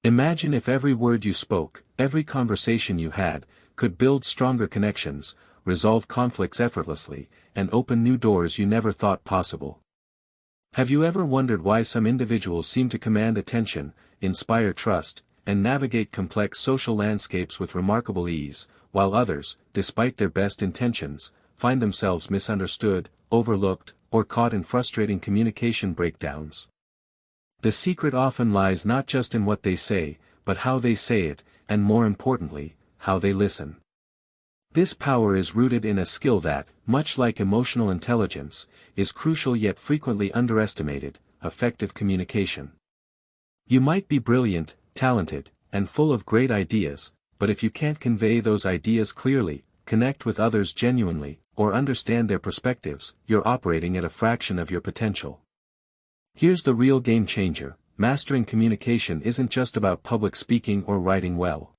Imagine if every word you spoke, every conversation you had, could build stronger connections, resolve conflicts effortlessly, and open new doors you never thought possible. Have you ever wondered why some individuals seem to command attention, inspire trust, and navigate complex social landscapes with remarkable ease, while others, despite their best intentions, find themselves misunderstood, overlooked, or caught in frustrating communication breakdowns? The secret often lies not just in what they say, but how they say it, and more importantly, how they listen. This power is rooted in a skill that, much like emotional intelligence, is crucial yet frequently underestimated: effective communication. You might be brilliant, talented, and full of great ideas, but if you can't convey those ideas clearly, connect with others genuinely, or understand their perspectives, you're operating at a fraction of your potential. Here's the real game changer: mastering communication isn't just about public speaking or writing well.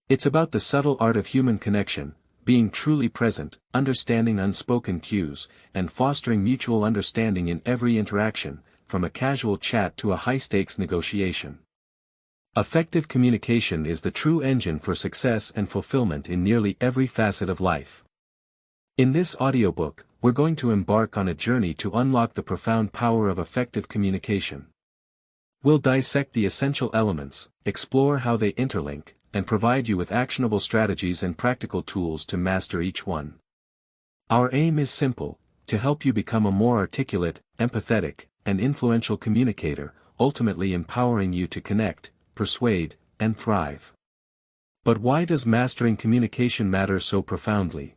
It's about the subtle art of human connection, being truly present, understanding unspoken cues, and fostering mutual understanding in every interaction, from a casual chat to a high-stakes negotiation. Effective communication is the true engine for success and fulfillment in nearly every facet of life. In this audiobook, we're going to embark on a journey to unlock the profound power of effective communication. We'll dissect the essential elements, explore how they interlink, and provide you with actionable strategies and practical tools to master each one. Our aim is simple: to help you become a more articulate, empathetic, and influential communicator, ultimately empowering you to connect, persuade, and thrive. But why does mastering communication matter so profoundly?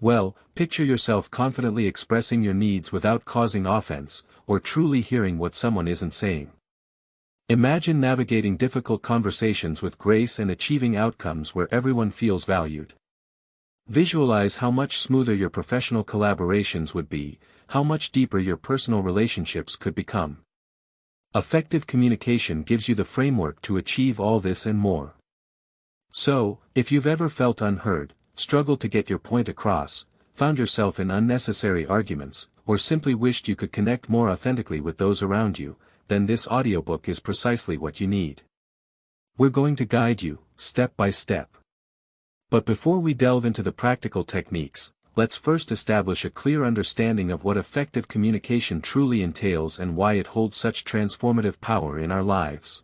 Well, picture yourself confidently expressing your needs without causing offense, or truly hearing what someone isn't saying. Imagine navigating difficult conversations with grace and achieving outcomes where everyone feels valued. Visualize how much smoother your professional collaborations would be, how much deeper your personal relationships could become. Effective communication gives you the framework to achieve all this and more. So, if you've ever felt unheard, struggled to get your point across, found yourself in unnecessary arguments, or simply wished you could connect more authentically with those around you, then this audiobook is precisely what you need. We're going to guide you, step by step. But before we delve into the practical techniques, let's first establish a clear understanding of what effective communication truly entails and why it holds such transformative power in our lives.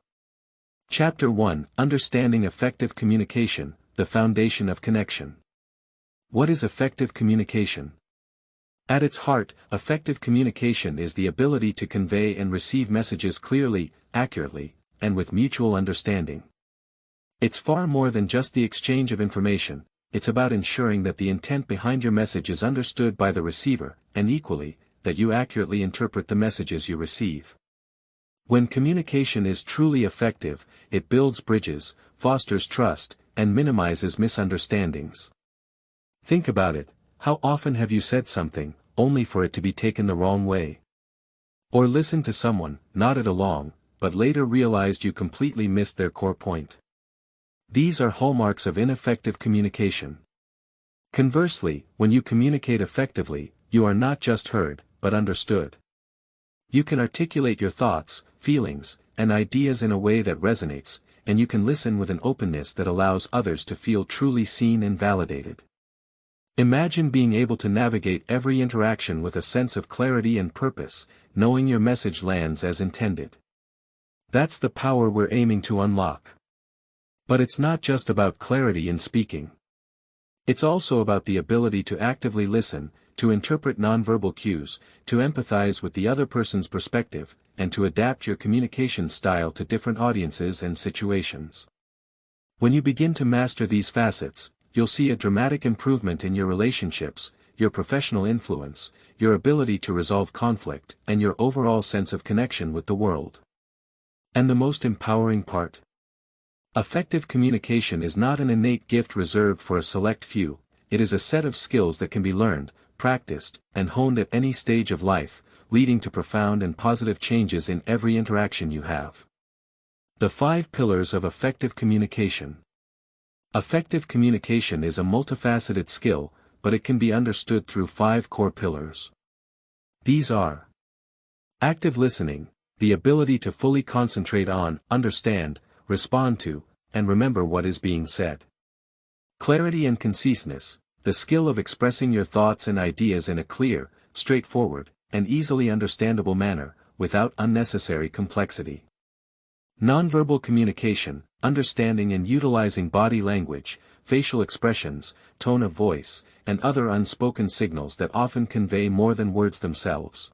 Chapter 1: Understanding Effective Communication, the Foundation of Connection. What is effective communication? At its heart, effective communication is the ability to convey and receive messages clearly, accurately, and with mutual understanding. It's far more than just the exchange of information. It's about ensuring that the intent behind your message is understood by the receiver, and equally, that you accurately interpret the messages you receive. When communication is truly effective, it builds bridges, fosters trust, and minimizes misunderstandings. Think about it: how often have you said something, only for it to be taken the wrong way? Or listened to someone, nodded along, but later realized you completely missed their core point? These are hallmarks of ineffective communication. Conversely, when you communicate effectively, you are not just heard, but understood. You can articulate your thoughts, feelings, and ideas in a way that resonates, and you can listen with an openness that allows others to feel truly seen and validated. Imagine being able to navigate every interaction with a sense of clarity and purpose, knowing your message lands as intended. That's the power we're aiming to unlock. But it's not just about clarity in speaking. It's also about the ability to actively listen, to interpret nonverbal cues, to empathize with the other person's perspective, and to adapt your communication style to different audiences and situations. When you begin to master these facets, you'll see a dramatic improvement in your relationships, your professional influence, your ability to resolve conflict, and your overall sense of connection with the world. And the most empowering part? Effective communication is not an innate gift reserved for a select few. It is a set of skills that can be learned, practiced, and honed at any stage of life, leading to profound and positive changes in every interaction you have. The 5 pillars of effective communication. Effective communication is a multifaceted skill, but it can be understood through 5 core pillars. These are: active listening. the ability to fully concentrate on, understand, respond to, and remember what is being said. Clarity and conciseness, the skill of expressing your thoughts and ideas in a clear, straightforward, and easily understandable manner, without unnecessary complexity. Nonverbal communication, understanding and utilizing body language, facial expressions, tone of voice, and other unspoken signals that often convey more than words themselves.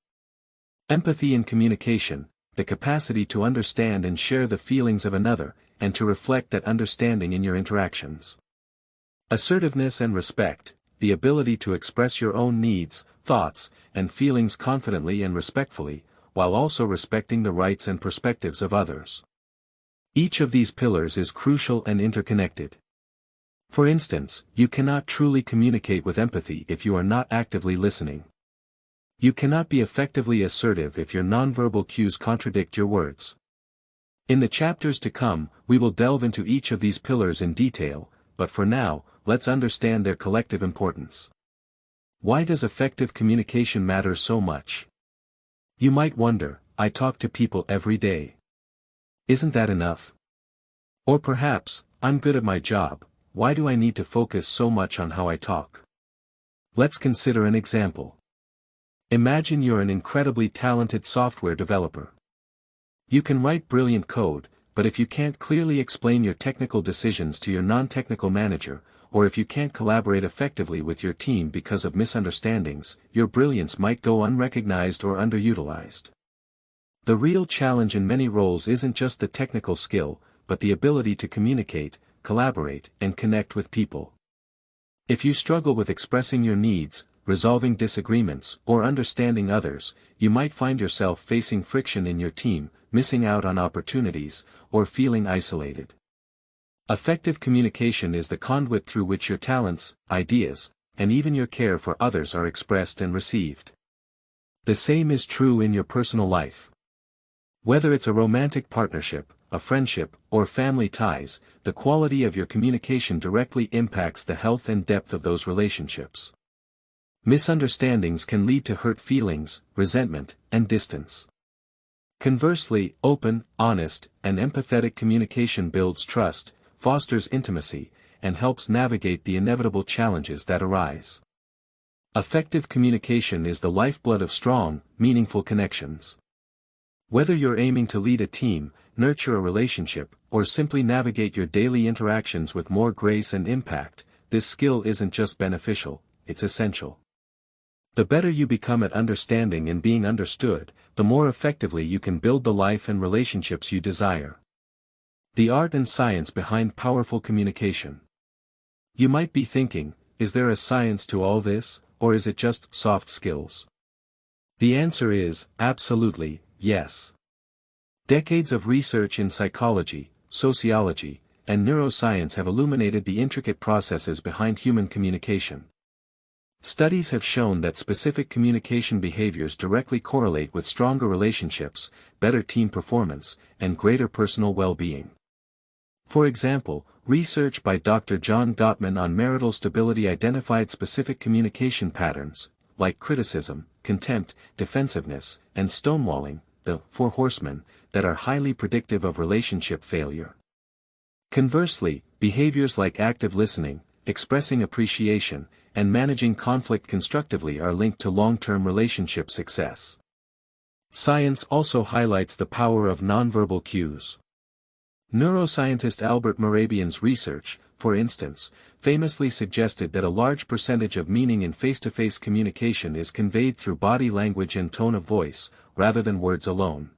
Empathy in communication, the capacity to understand and share the feelings of another, and to reflect that understanding in your interactions. Assertiveness and respect, the ability to express your own needs, thoughts, and feelings confidently and respectfully, while also respecting the rights and perspectives of others. Each of these pillars is crucial and interconnected. For instance, you cannot truly communicate with empathy if you are not actively listening. You cannot be effectively assertive if your nonverbal cues contradict your words. In the chapters to come, we will delve into each of these pillars in detail, but for now, let's understand their collective importance. Why does effective communication matter so much? You might wonder, I talk to people every day. Isn't that enough? Or perhaps, I'm good at my job, why do I need to focus so much on how I talk? Let's consider an example. Imagine you're an incredibly talented software developer. You can write brilliant code, but if you can't clearly explain your technical decisions to your non-technical manager, or if you can't collaborate effectively with your team because of misunderstandings, your brilliance might go unrecognized or underutilized. The real challenge in many roles isn't just the technical skill, but the ability to communicate, collaborate, and connect with people. If you struggle with expressing your needs, resolving disagreements, or understanding others, you might find yourself facing friction in your team, missing out on opportunities, or feeling isolated. Effective communication is the conduit through which your talents, ideas, and even your care for others are expressed and received. The same is true in your personal life. Whether it's a romantic partnership, a friendship, or family ties, the quality of your communication directly impacts the health and depth of those relationships. Misunderstandings can lead to hurt feelings, resentment, and distance. Conversely, open, honest, and empathetic communication builds trust, fosters intimacy, and helps navigate the inevitable challenges that arise. Effective communication is the lifeblood of strong, meaningful connections. Whether you're aiming to lead a team, nurture a relationship, or simply navigate your daily interactions with more grace and impact, this skill isn't just beneficial, it's essential. The better you become at understanding and being understood, the more effectively you can build the life and relationships you desire. The art and science behind powerful communication. You might be thinking, is there a science to all this, or is it just soft skills? The answer is, absolutely, yes. Decades of research in psychology, sociology, and neuroscience have illuminated the intricate processes behind human communication. Studies have shown that specific communication behaviors directly correlate with stronger relationships, better team performance, and greater personal well-being. For example, research by Dr. John Gottman on marital stability identified specific communication patterns, like criticism, contempt, defensiveness, and stonewalling, the 4 horsemen, that are highly predictive of relationship failure. Conversely, behaviors like active listening, expressing appreciation, and managing conflict constructively are linked to long-term relationship success. Science also highlights the power of nonverbal cues. Neuroscientist Albert Mehrabian's research, for instance, famously suggested that a large percentage of meaning in face-to-face communication is conveyed through body language and tone of voice, rather than words alone.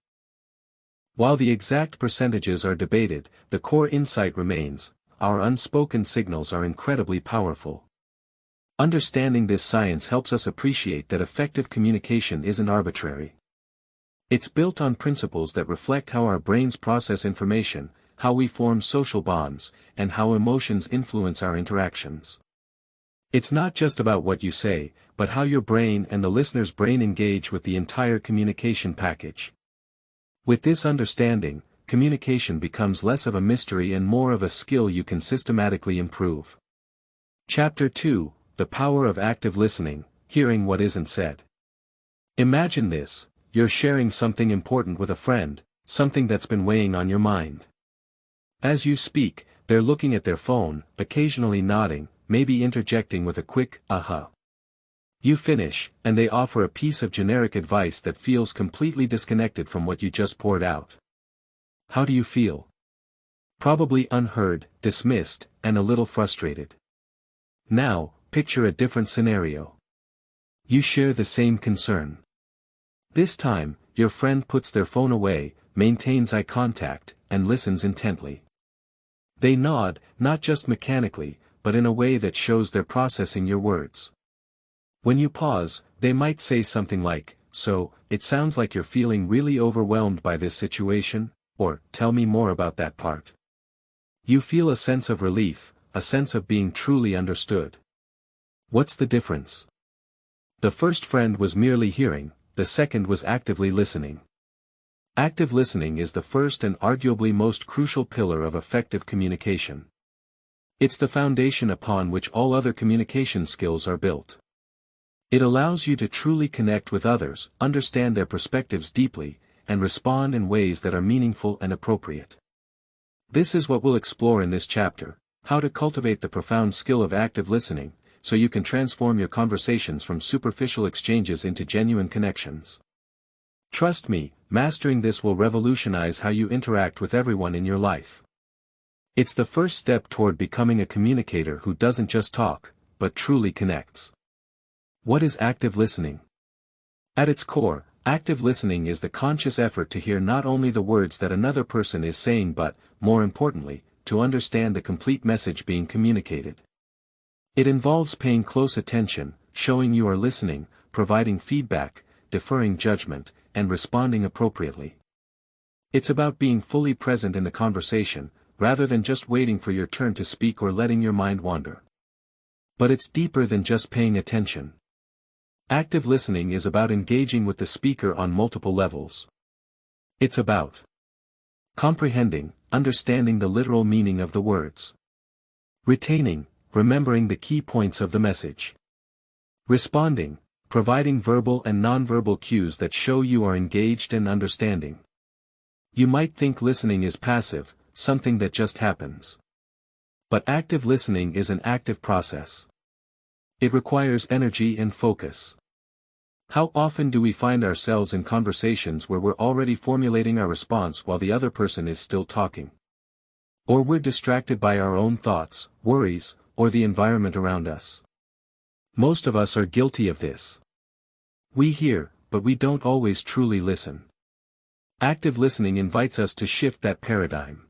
While the exact percentages are debated, the core insight remains: our unspoken signals are incredibly powerful. Understanding this science helps us appreciate that effective communication isn't arbitrary. It's built on principles that reflect how our brains process information, how we form social bonds, and how emotions influence our interactions. It's not just about what you say, but how your brain and the listener's brain engage with the entire communication package. With this understanding, communication becomes less of a mystery and more of a skill you can systematically improve. Chapter 2: The Power of Active Listening, Hearing What Isn't Said. Imagine this: you're sharing something important with a friend, something that's been weighing on your mind. As you speak, they're looking at their phone, occasionally nodding, maybe interjecting with a quick, aha. You finish, and they offer a piece of generic advice that feels completely disconnected from what you just poured out. How do you feel? Probably unheard, dismissed, and a little frustrated. Now, picture a different scenario. You share the same concern. This time, your friend puts their phone away, maintains eye contact, and listens intently. They nod, not just mechanically, but in a way that shows they're processing your words. When you pause, they might say something like, "So, it sounds like you're feeling really overwhelmed by this situation," or, "Tell me more about that part." You feel a sense of relief, a sense of being truly understood. What's the difference? The first friend was merely hearing, the second was actively listening. Active listening is the first and arguably most crucial pillar of effective communication. It's the foundation upon which all other communication skills are built. It allows you to truly connect with others, understand their perspectives deeply, and respond in ways that are meaningful and appropriate. This is what we'll explore in this chapter: how to cultivate the profound skill of active listening, so you can transform your conversations from superficial exchanges into genuine connections. Trust me, mastering this will revolutionize how you interact with everyone in your life. It's the first step toward becoming a communicator who doesn't just talk, but truly connects. What is active listening? At its core, active listening is the conscious effort to hear not only the words that another person is saying but, more importantly, to understand the complete message being communicated. It involves paying close attention, showing you are listening, providing feedback, deferring judgment, and responding appropriately. It's about being fully present in the conversation, rather than just waiting for your turn to speak or letting your mind wander. But it's deeper than just paying attention. Active listening is about engaging with the speaker on multiple levels. It's about comprehending, understanding the literal meaning of the words. Retaining, remembering the key points of the message. Responding, providing verbal and nonverbal cues that show you are engaged and understanding. You might think listening is passive, something that just happens. But active listening is an active process. It requires energy and focus. How often do we find ourselves in conversations where we're already formulating our response while the other person is still talking? Or we're distracted by our own thoughts, worries, or the environment around us? Most of us are guilty of this. We hear, but we don't always truly listen. Active listening invites us to shift that paradigm.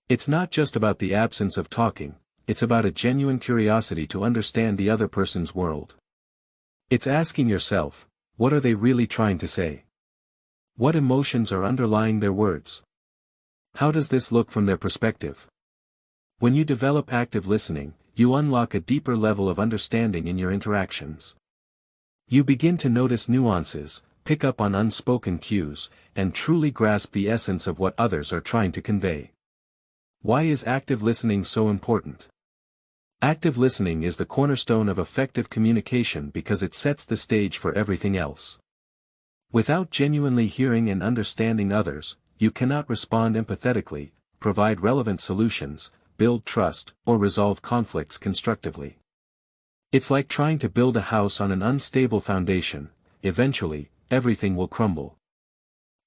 It's not just about the absence of talking, it's about a genuine curiosity to understand the other person's world. It's asking yourself, what are they really trying to say? What emotions are underlying their words? How does this look from their perspective? When you develop active listening, you unlock a deeper level of understanding in your interactions. You begin to notice nuances, pick up on unspoken cues, and truly grasp the essence of what others are trying to convey. Why is active listening so important? Active listening is the cornerstone of effective communication because it sets the stage for everything else. Without genuinely hearing and understanding others, you cannot respond empathetically, provide relevant solutions, build trust, or resolve conflicts constructively. It's like trying to build a house on an unstable foundation. Eventually, everything will crumble.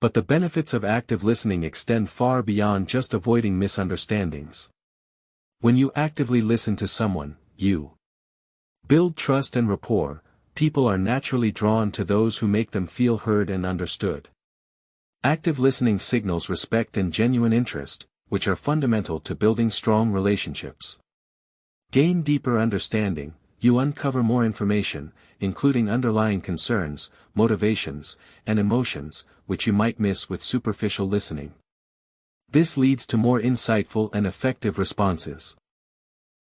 But the benefits of active listening extend far beyond just avoiding misunderstandings. When you actively listen to someone, you build trust and rapport. People are naturally drawn to those who make them feel heard and understood. Active listening signals respect and genuine interest, which are fundamental to building strong relationships. Gain deeper understanding. You uncover more information, including underlying concerns, motivations, and emotions, which you might miss with superficial listening. This leads to more insightful and effective responses.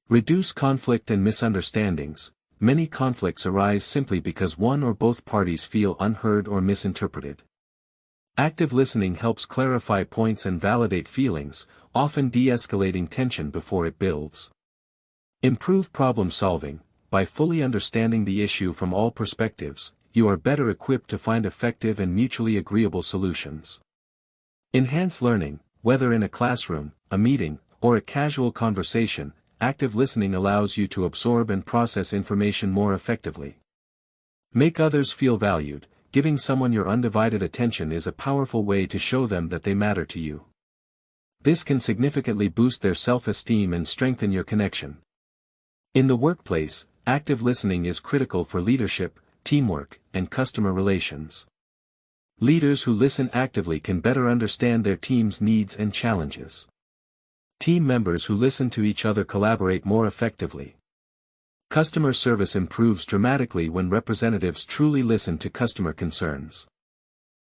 Reduce conflict and misunderstandings. Many conflicts arise simply because one or both parties feel unheard or misinterpreted. Active listening helps clarify points and validate feelings, often de-escalating tension before it builds. Improve problem solving. By fully understanding the issue from all perspectives, you are better equipped to find effective and mutually agreeable solutions. Enhance learning, whether in a classroom, a meeting, or a casual conversation. Active listening allows you to absorb and process information more effectively. Make others feel valued. Giving someone your undivided attention is a powerful way to show them that they matter to you. This can significantly boost their self-esteem and strengthen your connection. In the workplace, active listening is critical for leadership, teamwork, and customer relations. Leaders who listen actively can better understand their team's needs and challenges. Team members who listen to each other collaborate more effectively. Customer service improves dramatically when representatives truly listen to customer concerns.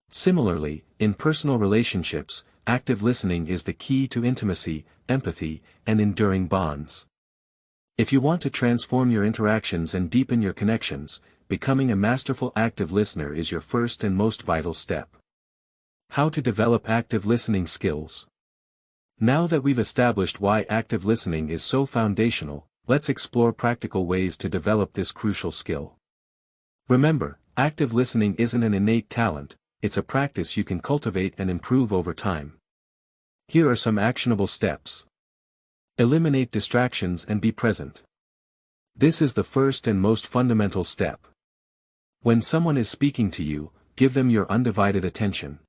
Similarly, in personal relationships, active listening is the key to intimacy, empathy, and enduring bonds. If you want to transform your interactions and deepen your connections, becoming a masterful active listener is your first and most vital step. How to develop active listening skills. Now that we've established why active listening is so foundational, let's explore practical ways to develop this crucial skill. Remember, active listening isn't an innate talent, it's a practice you can cultivate and improve over time. Here are some actionable steps. Eliminate distractions and be present. This is the first and most fundamental step. When someone is speaking to you, give them your undivided attention.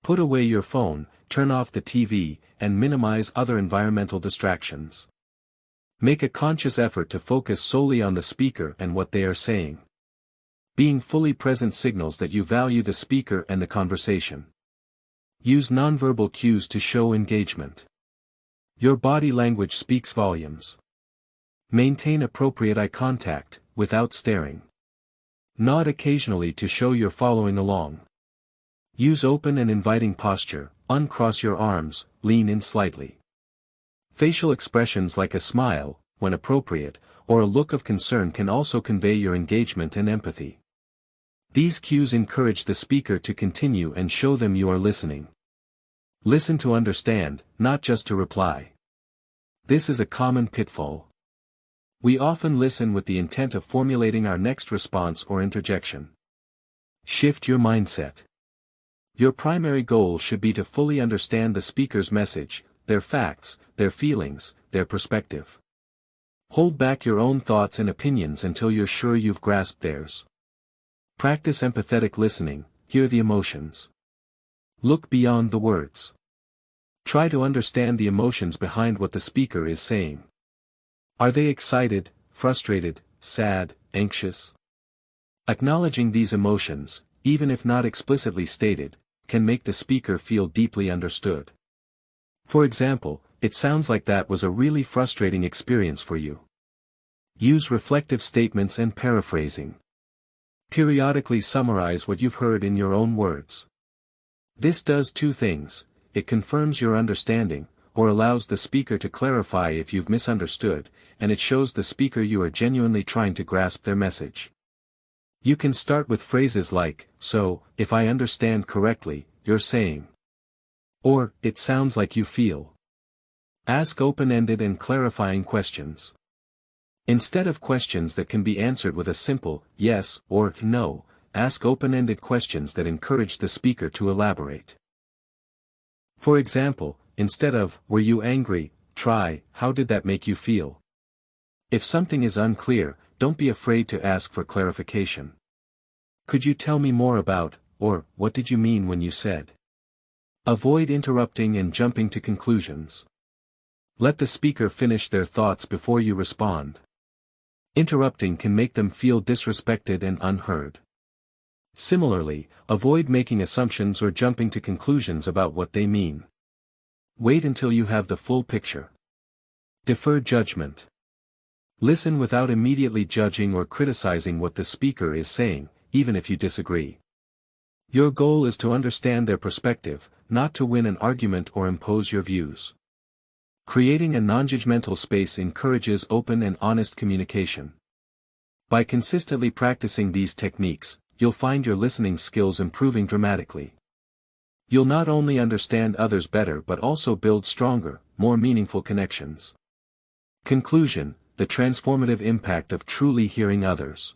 Put away your phone, turn off the TV, and minimize other environmental distractions. Make a conscious effort to focus solely on the speaker and what they are saying. Being fully present signals that you value the speaker and the conversation. Use nonverbal cues to show engagement. Your body language speaks volumes. Maintain appropriate eye contact, without staring. Nod occasionally to show you're following along. Use open and inviting posture, uncross your arms, lean in slightly. Facial expressions like a smile, when appropriate, or a look of concern can also convey your engagement and empathy. These cues encourage the speaker to continue and show them you are listening. Listen to understand, not just to reply. This is a common pitfall. We often listen with the intent of formulating our next response or interjection. Shift your mindset. Your primary goal should be to fully understand the speaker's message, their facts, their feelings, their perspective. Hold back your own thoughts and opinions until you're sure you've grasped theirs. Practice empathetic listening, hear the emotions. Look beyond the words. Try to understand the emotions behind what the speaker is saying. Are they excited, frustrated, sad, anxious? Acknowledging these emotions, even if not explicitly stated, can make the speaker feel deeply understood. For example, it sounds like that was a really frustrating experience for you. Use reflective statements and paraphrasing. Periodically summarize what you've heard in your own words. This does two things: it confirms your understanding, or allows the speaker to clarify if you've misunderstood, and it shows the speaker you are genuinely trying to grasp their message. You can start with phrases like, "So, if I understand correctly, you're saying," or, "It sounds like you feel." Ask open-ended and clarifying questions. Instead of questions that can be answered with a simple yes or no, ask open-ended questions that encourage the speaker to elaborate. For example, instead of, "Were you angry?" try, "How did that make you feel?" If something is unclear, don't be afraid to ask for clarification. "Could you tell me more about," or, "What did you mean when you said?" Avoid interrupting and jumping to conclusions. Let the speaker finish their thoughts before you respond. Interrupting can make them feel disrespected and unheard. Similarly, avoid making assumptions or jumping to conclusions about what they mean. Wait until you have the full picture. Defer judgment. Listen without immediately judging or criticizing what the speaker is saying, even if you disagree. Your goal is to understand their perspective, not to win an argument or impose your views. Creating a non-judgmental space encourages open and honest communication. By consistently practicing these techniques, you'll find your listening skills improving dramatically. You'll not only understand others better but also build stronger, more meaningful connections. Conclusion: the transformative impact of truly hearing others.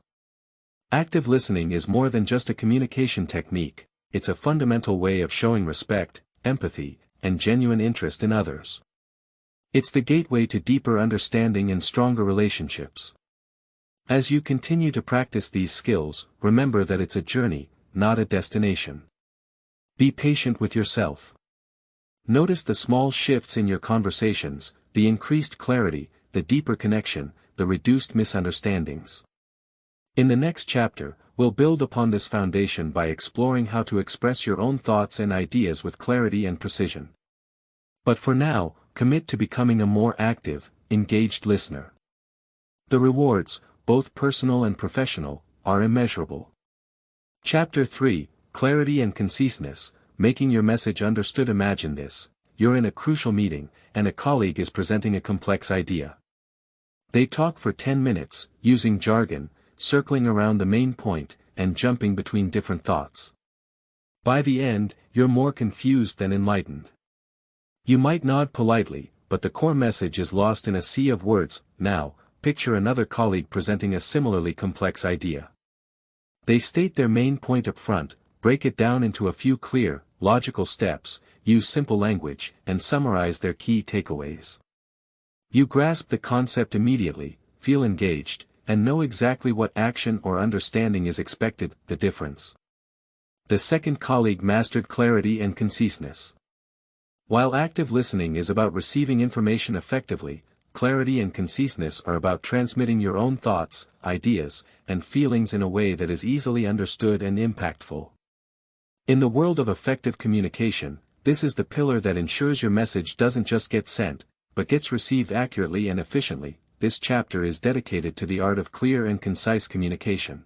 Active listening is more than just a communication technique, it's a fundamental way of showing respect, empathy, and genuine interest in others. It's the gateway to deeper understanding and stronger relationships. As you continue to practice these skills, remember that it's a journey, not a destination. Be patient with yourself. Notice the small shifts in your conversations, the increased clarity, the deeper connection, the reduced misunderstandings. In the next chapter, we'll build upon this foundation by exploring how to express your own thoughts and ideas with clarity and precision. But for now, commit to becoming a more active, engaged listener. The rewards, both personal and professional, are immeasurable. Chapter 3, Clarity and Conciseness, Making Your Message Understood. Imagine this: you're in a crucial meeting, and a colleague is presenting a complex idea. They talk for 10 minutes, using jargon, circling around the main point, and jumping between different thoughts. By the end, you're more confused than enlightened. You might nod politely, but the core message is lost in a sea of words. Now, picture another colleague presenting a similarly complex idea. They state their main point up front, break it down into a few clear, logical steps, use simple language, and summarize their key takeaways. You grasp the concept immediately, feel engaged, and know exactly what action or understanding is expected. The difference. The second colleague mastered clarity and conciseness. While active listening is about receiving information effectively, clarity and conciseness are about transmitting your own thoughts, ideas, and feelings in a way that is easily understood and impactful. In the world of effective communication, this is the pillar that ensures your message doesn't just get sent, but gets received accurately and efficiently. This chapter is dedicated to the art of clear and concise communication.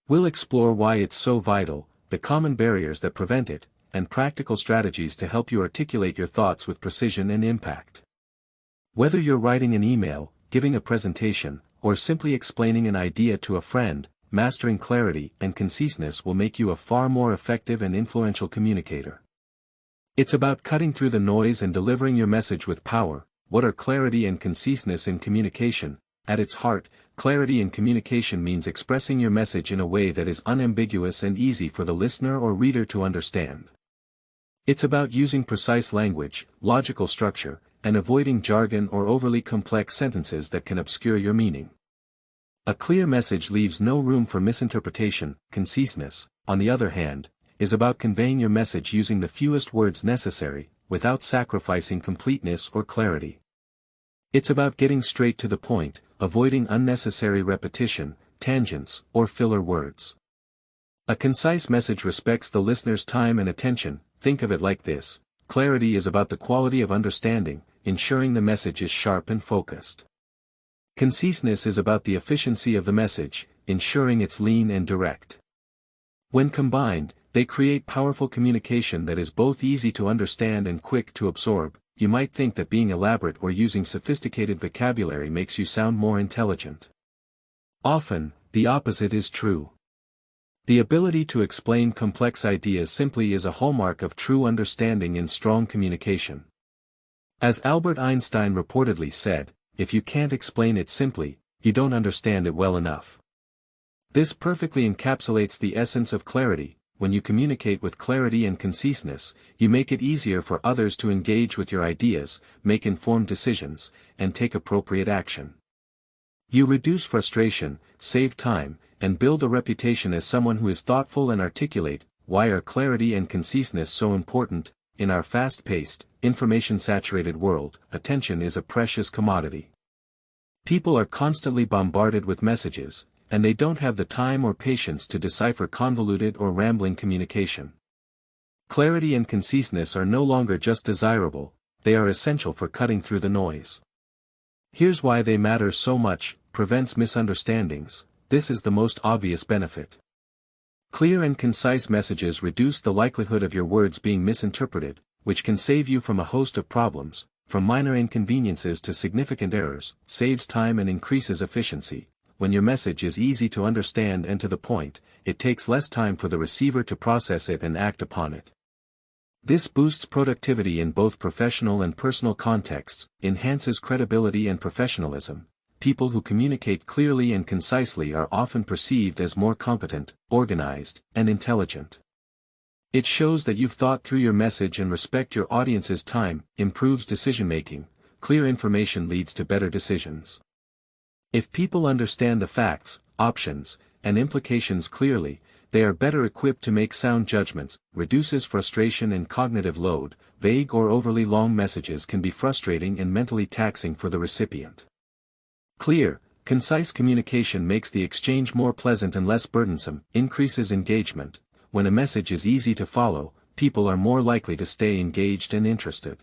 We'll explore why it's so vital, the common barriers that prevent it, and practical strategies to help you articulate your thoughts with precision and impact. Whether you're writing an email, giving a presentation, or simply explaining an idea to a friend, mastering clarity and conciseness will make you a far more effective and influential communicator. It's about cutting through the noise and delivering your message with power. What are clarity and conciseness in communication? At its heart, clarity in communication means expressing your message in a way that is unambiguous and easy for the listener or reader to understand. It's about using precise language, logical structure, and avoiding jargon or overly complex sentences that can obscure your meaning. A clear message leaves no room for misinterpretation. Conciseness, on the other hand, is about conveying your message using the fewest words necessary, without sacrificing completeness or clarity. It's about getting straight to the point, avoiding unnecessary repetition, tangents, or filler words. A concise message respects the listener's time and attention. Think of it like this: clarity is about the quality of understanding, ensuring the message is sharp and focused. Conciseness is about the efficiency of the message, ensuring it's lean and direct. When combined, they create powerful communication that is both easy to understand and quick to absorb. You might think that being elaborate or using sophisticated vocabulary makes you sound more intelligent. Often, the opposite is true. The ability to explain complex ideas simply is a hallmark of true understanding and strong communication. As Albert Einstein reportedly said, if you can't explain it simply, you don't understand it well enough. This perfectly encapsulates the essence of clarity. When you communicate with clarity and conciseness, you make it easier for others to engage with your ideas, make informed decisions, and take appropriate action. You reduce frustration, save time, and build a reputation as someone who is thoughtful and articulate. Why are clarity and conciseness so important? In our fast-paced, information-saturated world, attention is a precious commodity. People are constantly bombarded with messages, and they don't have the time or patience to decipher convoluted or rambling communication. Clarity and conciseness are no longer just desirable, they are essential for cutting through the noise. Here's why they matter so much: prevents misunderstandings. This is the most obvious benefit. Clear and concise messages reduce the likelihood of your words being misinterpreted, which can save you from a host of problems, from minor inconveniences to significant errors, saves time and increases efficiency. When your message is easy to understand and to the point, it takes less time for the receiver to process it and act upon it. This boosts productivity in both professional and personal contexts, enhances credibility and professionalism, people who communicate clearly and concisely are often perceived as more competent, organized, and intelligent. It shows that you've thought through your message and respect your audience's time, improves decision-making. Clear information leads to better decisions. If people understand the facts, options, and implications clearly, they are better equipped to make sound judgments, reduces frustration and cognitive load. Vague or overly long messages can be frustrating and mentally taxing for the recipient. Clear, concise communication makes the exchange more pleasant and less burdensome, increases engagement. When a message is easy to follow, people are more likely to stay engaged and interested.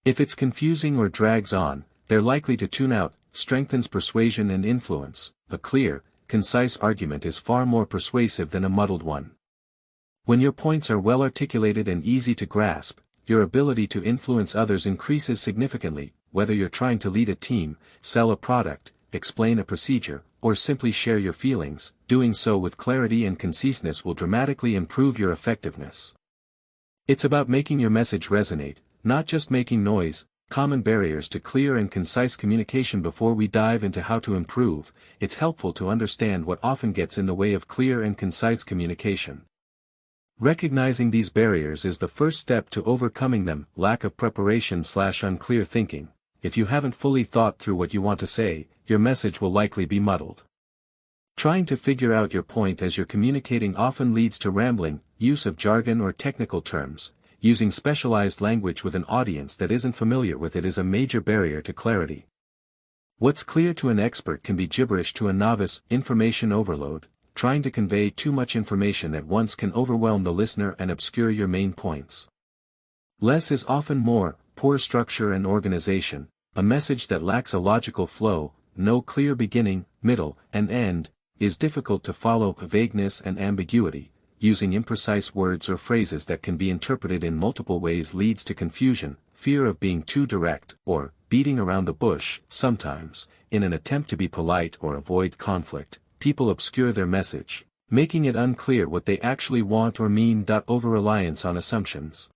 If it's confusing or drags on, they're likely to tune out. Strengthens persuasion and influence. A clear, concise argument is far more persuasive than a muddled one. When your points are well articulated and easy to grasp, your ability to influence others increases significantly. Whether you're trying to lead a team, sell a product, explain a procedure, or simply share your feelings, doing so with clarity and conciseness will dramatically improve your effectiveness. It's about making your message resonate, not just making noise. Common barriers to clear and concise communication. Before we dive into how to improve, it's helpful to understand what often gets in the way of clear and concise communication. Recognizing these barriers is the first step to overcoming them. Lack of preparation/unclear thinking. If you haven't fully thought through what you want to say, your message will likely be muddled. Trying to figure out your point as you're communicating often leads to rambling. Use of jargon or technical terms. Using specialized language with an audience that isn't familiar with it is a major barrier to clarity. What's clear to an expert can be gibberish to a novice. Information overload. Trying to convey too much information at once can overwhelm the listener and obscure your main points. Less is often more. Poor structure and organization. A message that lacks a logical flow, no clear beginning, middle, and end, is difficult to follow. Vagueness and ambiguity. Using imprecise words or phrases that can be interpreted in multiple ways leads to confusion. Fear of being too direct, or beating around the bush. Sometimes, in an attempt to be polite or avoid conflict, people obscure their message, making it unclear what they actually want or mean. Over-reliance on assumptions.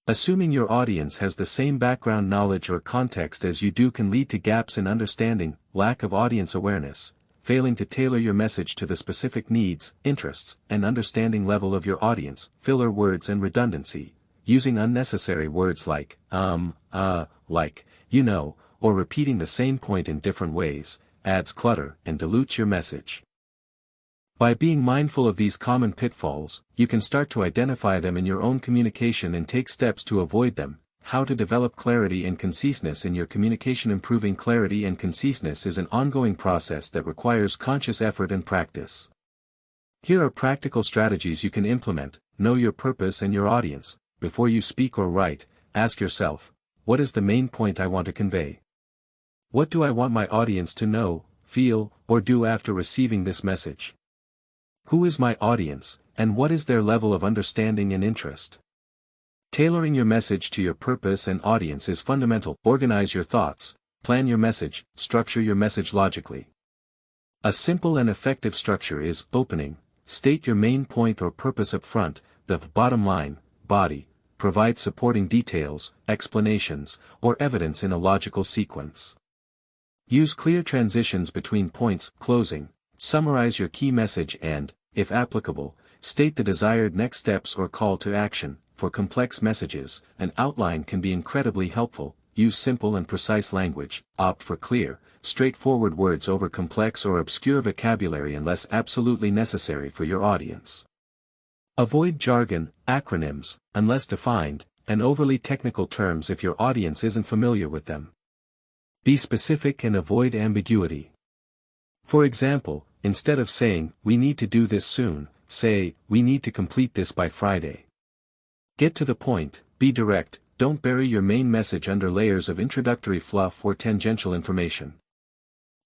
Assuming your audience has the same background knowledge or context as you do can lead to gaps in understanding. Lack of audience awareness. Failing to tailor your message to the specific needs, interests, and understanding level of your audience. Filler words and redundancy. Using unnecessary words like, like, or repeating the same point in different ways, adds clutter and dilutes your message. By being mindful of these common pitfalls, you can start to identify them in your own communication and take steps to avoid them. How to develop clarity and conciseness in your communication. Improving clarity and conciseness is an ongoing process that requires conscious effort and practice. Here are practical strategies you can implement. Know your purpose and your audience. Before you speak or write, ask yourself, what is the main point I want to convey? What do I want my audience to know, feel, or do after receiving this message? Who is my audience, and what is their level of understanding and interest? Tailoring your message to your purpose and audience is fundamental. Organize your thoughts, plan your message, structure your message logically. A simple and effective structure is opening. State your main point or purpose up front, the bottom line, body, provide supporting details, explanations, or evidence in a logical sequence. Use clear transitions between points. Closing. Summarize your key message and, if applicable, state the desired next steps or call to action. For complex messages, an outline can be incredibly helpful. Use simple and precise language. Opt for clear, straightforward words over complex or obscure vocabulary unless absolutely necessary for your audience. Avoid jargon, acronyms, unless defined, and overly technical terms if your audience isn't familiar with them. Be specific and avoid ambiguity. For example, instead of saying, "We need to do this soon," say, "We need to complete this by Friday." Get to the point, be direct, don't bury your main message under layers of introductory fluff or tangential information.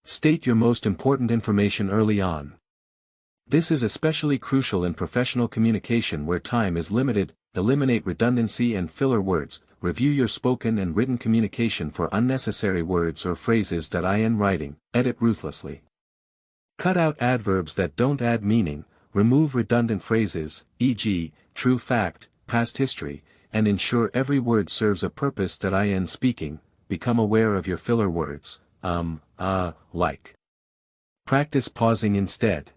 State your most important information early on. This is especially crucial in professional communication where time is limited. Eliminate redundancy and filler words. Review your spoken and written communication for unnecessary words or phrases. In writing, edit ruthlessly. Cut out adverbs that don't add meaning, remove redundant phrases, e.g., true fact, past history, and ensure every word serves a purpose. In speaking, become aware of your filler words. like. Practice pausing instead.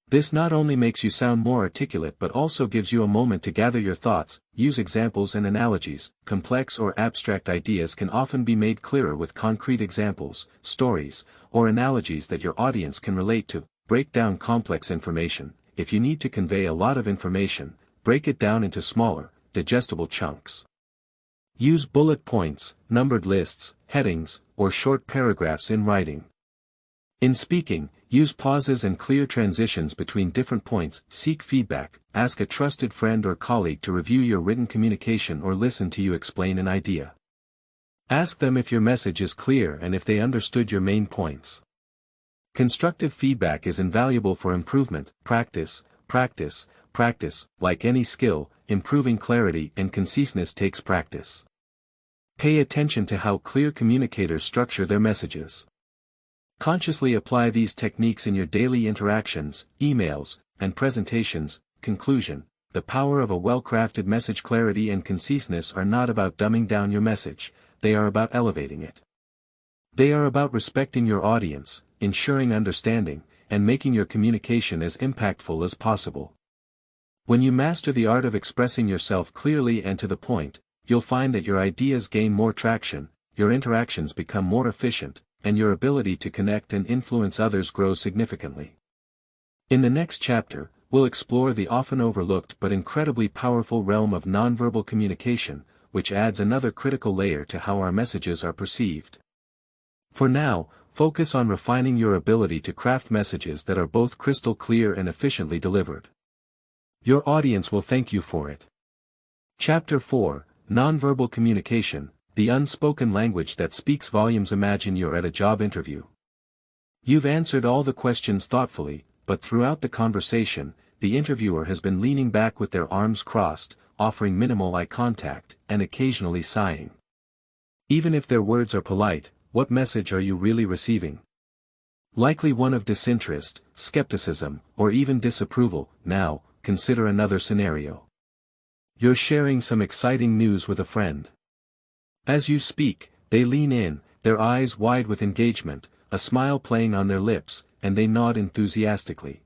This not only makes you sound more articulate but also gives you a moment to gather your thoughts. Use examples and analogies. Complex or abstract ideas can often be made clearer with concrete examples, stories, or analogies that your audience can relate to. Break down complex information. If you need to convey a lot of information, break it down into smaller, digestible chunks. Use bullet points, numbered lists, headings, or short paragraphs in writing. In speaking, use pauses and clear transitions between different points. Seek feedback. Ask a trusted friend or colleague to review your written communication or listen to you explain an idea. Ask them if your message is clear and if they understood your main points. Constructive feedback is invaluable for improvement. Practice, practice, practice. Like any skill, improving clarity and conciseness takes practice. Pay attention to how clear communicators structure their messages. Consciously apply these techniques in your daily interactions, emails, and presentations. Conclusion: the power of a well-crafted message. Clarity and conciseness are not about dumbing down your message, they are about elevating it. They are about respecting your audience, ensuring understanding, and making your communication as impactful as possible. When you master the art of expressing yourself clearly and to the point, you'll find that your ideas gain more traction, your interactions become more efficient, and your ability to connect and influence others grows significantly. In the next chapter, we'll explore the often overlooked but incredibly powerful realm of nonverbal communication, which adds another critical layer to how our messages are perceived. For now, focus on refining your ability to craft messages that are both crystal clear and efficiently delivered. Your audience will thank you for it. Chapter 4: Nonverbal Communication, the unspoken language that speaks volumes. Imagine you're at a job interview. You've answered all the questions thoughtfully, but throughout the conversation, the interviewer has been leaning back with their arms crossed, offering minimal eye contact, and occasionally sighing. Even if their words are polite, what message are you really receiving? Likely one of disinterest, skepticism, or even disapproval. Now, consider another scenario. You're sharing some exciting news with a friend. As you speak, they lean in, their eyes wide with engagement, a smile playing on their lips, and they nod enthusiastically.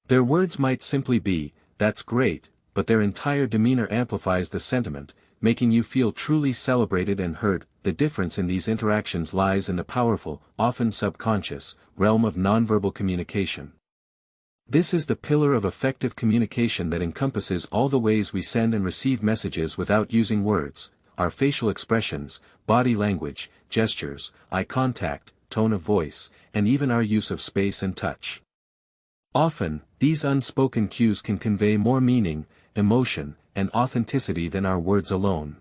Their words might simply be, "That's great," but their entire demeanor amplifies the sentiment, making you feel truly celebrated and heard. The difference in these interactions lies in the powerful, often subconscious, realm of nonverbal communication. This is the pillar of effective communication that encompasses all the ways we send and receive messages without using words: our facial expressions, body language, gestures, eye contact, tone of voice, and even our use of space and touch. Often, these unspoken cues can convey more meaning, emotion, and authenticity than our words alone.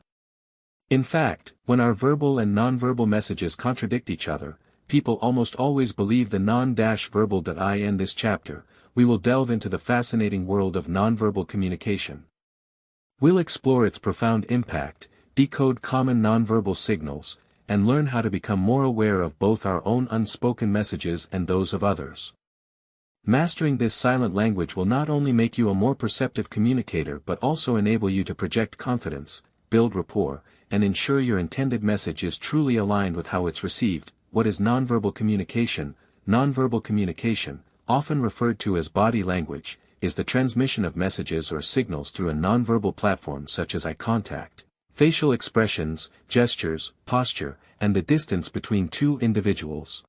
In fact, when our verbal and nonverbal messages contradict each other, people almost always believe the non-verbal. I end this chapter, we will delve into the fascinating world of nonverbal communication. We'll explore its profound impact, decode common nonverbal signals, and learn how to become more aware of both our own unspoken messages and those of others. Mastering this silent language will not only make you a more perceptive communicator but also enable you to project confidence, build rapport, and ensure your intended message is truly aligned with how it's received. What is nonverbal communication? Nonverbal communication, often referred to as body language, is the transmission of messages or signals through a nonverbal platform such as eye contact, facial expressions, gestures, posture, and the distance between two individuals.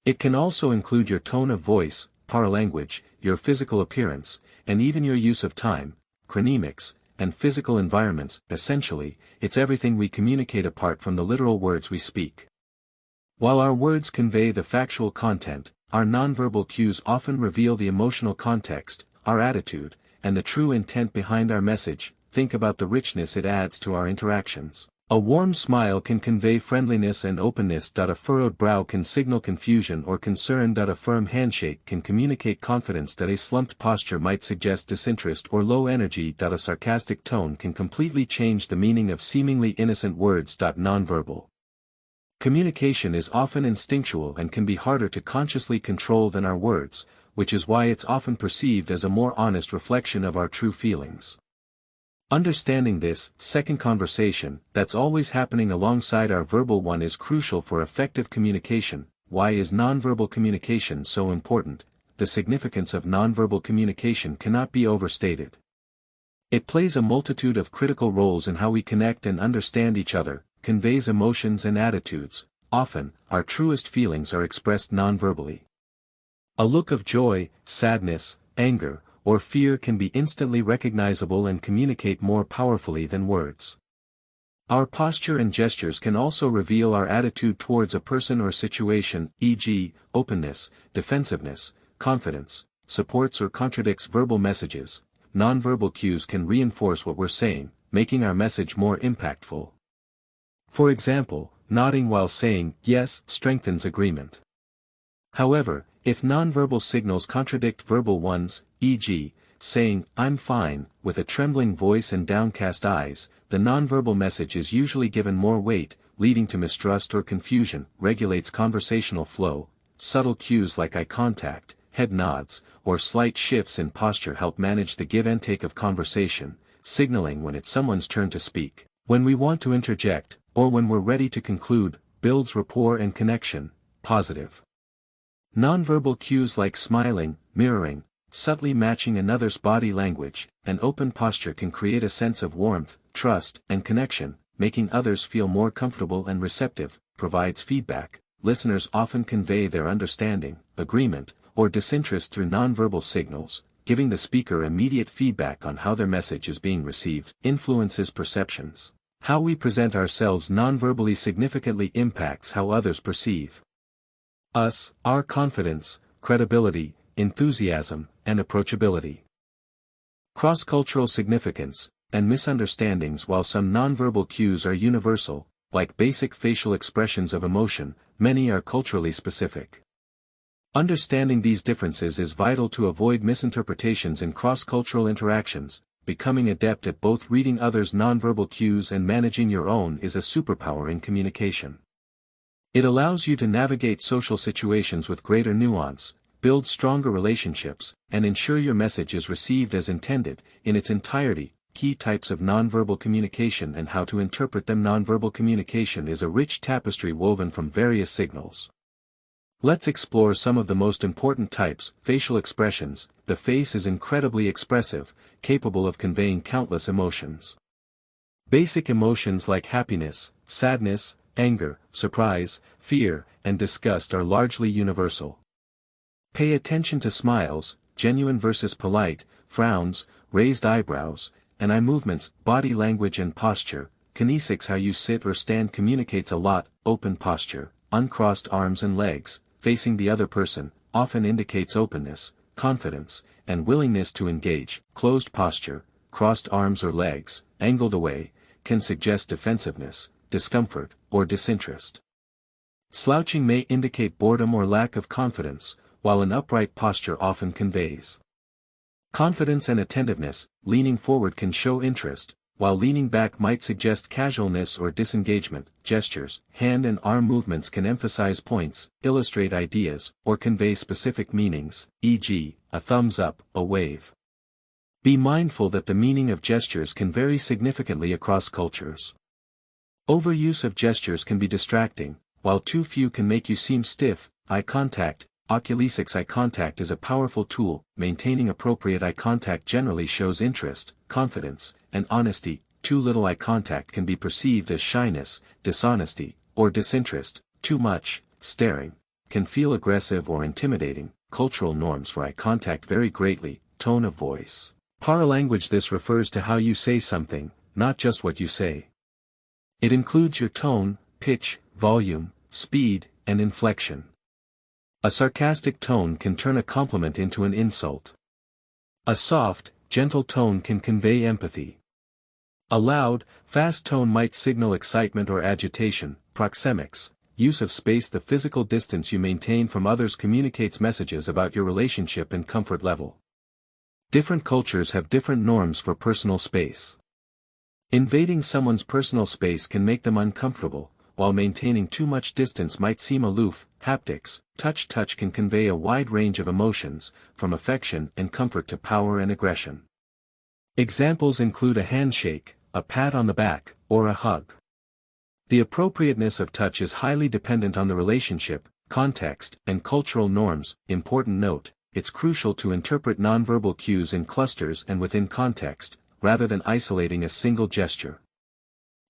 It can also include your tone of voice, paralanguage, your physical appearance, and even your use of time, chronemics, and physical environments. Essentially, it's everything we communicate apart from the literal words we speak. While our words convey the factual content, our nonverbal cues often reveal the emotional context, our attitude, and the true intent behind our message. Think about the richness it adds to our interactions. A warm smile can convey friendliness and openness. A furrowed brow can signal confusion or concern. A firm handshake can communicate confidence. A slumped posture might suggest disinterest or low energy. A sarcastic tone can completely change the meaning of seemingly innocent words. Nonverbal communication is often instinctual and can be harder to consciously control than our words, which is why it's often perceived as a more honest reflection of our true feelings. Understanding this second conversation that's always happening alongside our verbal one is crucial for effective communication. Why is nonverbal communication so important? The significance of nonverbal communication cannot be overstated. It plays a multitude of critical roles in how we connect and understand each other, conveys emotions and attitudes. Often, our truest feelings are expressed nonverbally. A look of joy, sadness, anger, or fear can be instantly recognizable and communicate more powerfully than words. Our posture and gestures can also reveal our attitude towards a person or situation, e.g., openness, defensiveness, confidence, supports or contradicts verbal messages. Nonverbal cues can reinforce what we're saying, making our message more impactful. For example, nodding while saying yes strengthens agreement. However, if nonverbal signals contradict verbal ones, e.g., saying, "I'm fine," with a trembling voice and downcast eyes, the nonverbal message is usually given more weight, leading to mistrust or confusion. Regulates conversational flow. Subtle cues like eye contact, head nods, or slight shifts in posture help manage the give and take of conversation, signaling when it's someone's turn to speak, when we want to interject, or when we're ready to conclude. Builds rapport and connection. Positive. Nonverbal cues like smiling, mirroring, subtly matching another's body language, and open posture can create a sense of warmth, trust, and connection, making others feel more comfortable and receptive. Provides feedback. Listeners often convey their understanding, agreement, or disinterest through nonverbal signals, giving the speaker immediate feedback on how their message is being received. Influences perceptions. How we present ourselves nonverbally significantly impacts how others perceive us, our confidence, credibility, enthusiasm, and approachability. Cross-cultural significance, and misunderstandings. While some nonverbal cues are universal, like basic facial expressions of emotion, many are culturally specific. Understanding these differences is vital to avoid misinterpretations in cross-cultural interactions. Becoming adept at both reading others' nonverbal cues and managing your own is a superpower in communication. It allows you to navigate social situations with greater nuance, build stronger relationships, and ensure your message is received as intended, in its entirety. Key types of nonverbal communication and how to interpret them. Nonverbal communication is a rich tapestry woven from various signals. Let's explore some of the most important types. Facial expressions. The face is incredibly expressive, capable of conveying countless emotions. Basic emotions like happiness, sadness, anger, surprise, fear, and disgust are largely universal. Pay attention to smiles, genuine versus polite, frowns, raised eyebrows, and eye movements. Body language and posture. Kinesics. How you sit or stand communicates a lot. Open posture, uncrossed arms and legs, facing the other person, often indicates openness, confidence, and willingness to engage. Closed posture, crossed arms or legs, angled away, can suggest defensiveness, discomfort, or disinterest. Slouching may indicate boredom or lack of confidence, while an upright posture often conveys confidence and attentiveness. Leaning forward can show interest, while leaning back might suggest casualness or disengagement. Gestures. Hand and arm movements can emphasize points, illustrate ideas, or convey specific meanings, e.g., a thumbs up, a wave. Be mindful that the meaning of gestures can vary significantly across cultures. Overuse of gestures can be distracting, while too few can make you seem stiff. Eye contact. Oculesics. Eye contact is a powerful tool. Maintaining appropriate eye contact generally shows interest, confidence, and honesty. Too little eye contact can be perceived as shyness, dishonesty, or disinterest. Too much, staring, can feel aggressive or intimidating. Cultural norms for eye contact vary greatly. Tone of voice. Paralanguage. This refers to how you say something, not just what you say. It includes your tone, pitch, volume, speed, and inflection. A sarcastic tone can turn a compliment into an insult. A soft, gentle tone can convey empathy. A loud, fast tone might signal excitement or agitation. Proxemics. Use of space. The physical distance you maintain from others communicates messages about your relationship and comfort level. Different cultures have different norms for personal space. Invading someone's personal space can make them uncomfortable, while maintaining too much distance might seem aloof. Haptics. Touch can convey a wide range of emotions, from affection and comfort to power and aggression. Examples include a handshake, a pat on the back, or a hug. The appropriateness of touch is highly dependent on the relationship, context, and cultural norms. Important note, it's crucial to interpret nonverbal cues in clusters and within context, rather than isolating a single gesture.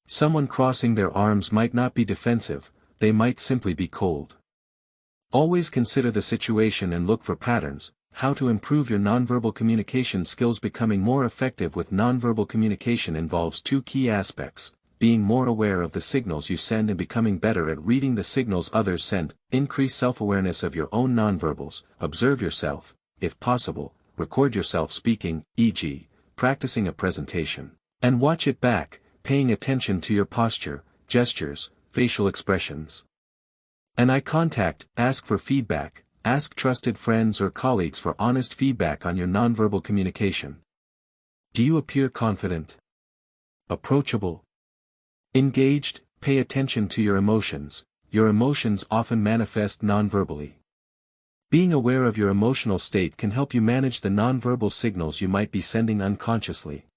Someone crossing their arms might not be defensive, they might simply be cold. Always consider the situation and look for patterns. How to improve your nonverbal communication skills. Becoming more effective with nonverbal communication involves two key aspects: being more aware of the signals you send and becoming better at reading the signals others send. Increase self-awareness of your own nonverbals. Observe yourself, if possible, record yourself speaking, e.g., practicing a presentation, and watch it back, paying attention to your posture, gestures, facial expressions, and eye contact. Ask for feedback. Ask trusted friends or colleagues for honest feedback on your nonverbal communication. Do you appear confident? Approachable? Engaged? Pay attention to your emotions. Your emotions often manifest nonverbally. Being aware of your emotional state can help you manage the nonverbal signals you might be sending unconsciously.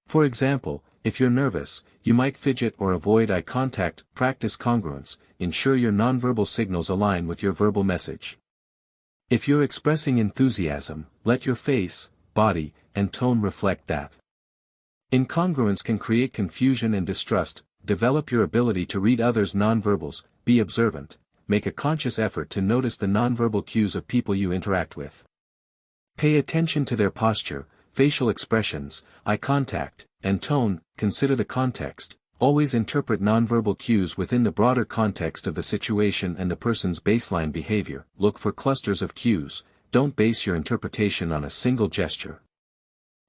For example, if you're nervous, you might fidget or avoid eye contact. Practice congruence. Ensure your nonverbal signals align with your verbal message. If you're expressing enthusiasm, let your face, body, and tone reflect that. Incongruence can create confusion and distrust. Develop your ability to read others' nonverbals. Be observant. Make a conscious effort to notice the nonverbal cues of people you interact with. Pay attention to their posture, facial expressions, eye contact, and tone. Consider the context. Always interpret nonverbal cues within the broader context of the situation and the person's baseline behavior. Look for clusters of cues. Don't base your interpretation on a single gesture.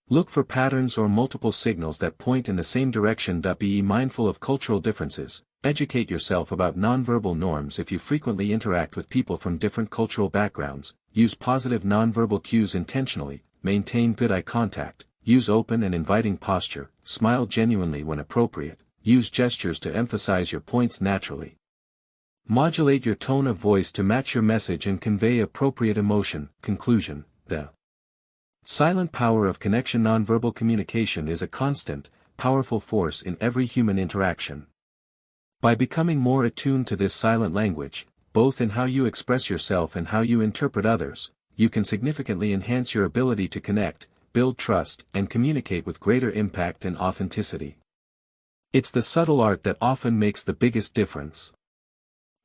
Look for patterns or multiple signals that point in the same direction. Be mindful of cultural differences. Educate yourself about nonverbal norms. If you frequently interact with people from different cultural backgrounds, use positive nonverbal cues intentionally. Maintain good eye contact. Use open and inviting posture. Smile genuinely when appropriate. Use gestures to emphasize your points naturally. Modulate your tone of voice to match your message and convey appropriate emotion. Conclusion: the silent power of connection. Nonverbal communication is a constant, powerful force in every human interaction. By becoming more attuned to this silent language, both in how you express yourself and how you interpret others, you can significantly enhance your ability to connect, build trust, and communicate with greater impact and authenticity. It's the subtle art that often makes the biggest difference.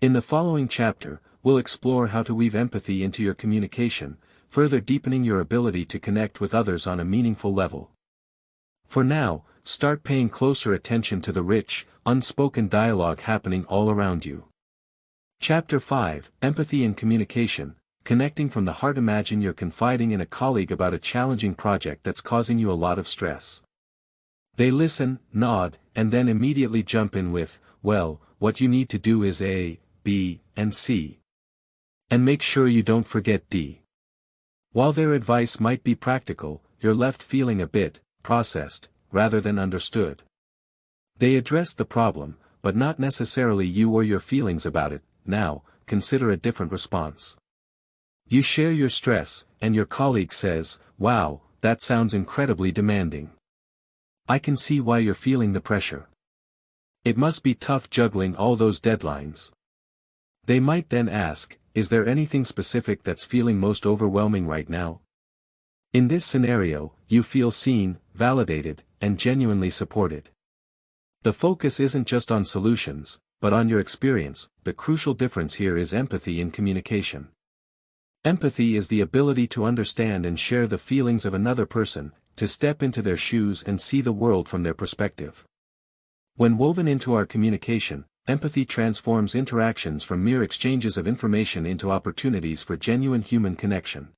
In the following chapter, we'll explore how to weave empathy into your communication, further deepening your ability to connect with others on a meaningful level. For now, start paying closer attention to the rich, unspoken dialogue happening all around you. Chapter 5: Empathy in Communication. Connecting from the heart. Imagine you're confiding in a colleague about a challenging project that's causing you a lot of stress. They listen, nod, and then immediately jump in with, "Well, what you need to do is A, B, and C. And make sure you don't forget D." While their advice might be practical, you're left feeling a bit processed, rather than understood. They addressed the problem, but not necessarily you or your feelings about it. Now, consider a different response. You share your stress, and your colleague says, "Wow, that sounds incredibly demanding. I can see why you're feeling the pressure. It must be tough juggling all those deadlines." They might then ask, "Is there anything specific that's feeling most overwhelming right now?" In this scenario, you feel seen, validated, and genuinely supported. The focus isn't just on solutions, but on your experience. The crucial difference here is empathy in communication. Empathy is the ability to understand and share the feelings of another person, to step into their shoes and see the world from their perspective. When woven into our communication, empathy transforms interactions from mere exchanges of information into opportunities for genuine human connection.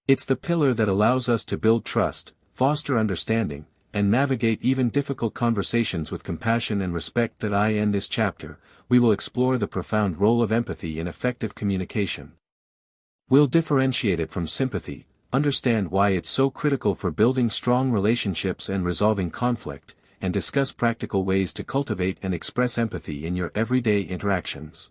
It's the pillar that allows us to build trust, foster understanding, and navigate even difficult conversations with compassion and respect. That I end this chapter, we will explore the profound role of empathy in effective communication. We'll differentiate it from sympathy, understand why it's so critical for building strong relationships and resolving conflict, and discuss practical ways to cultivate and express empathy in your everyday interactions.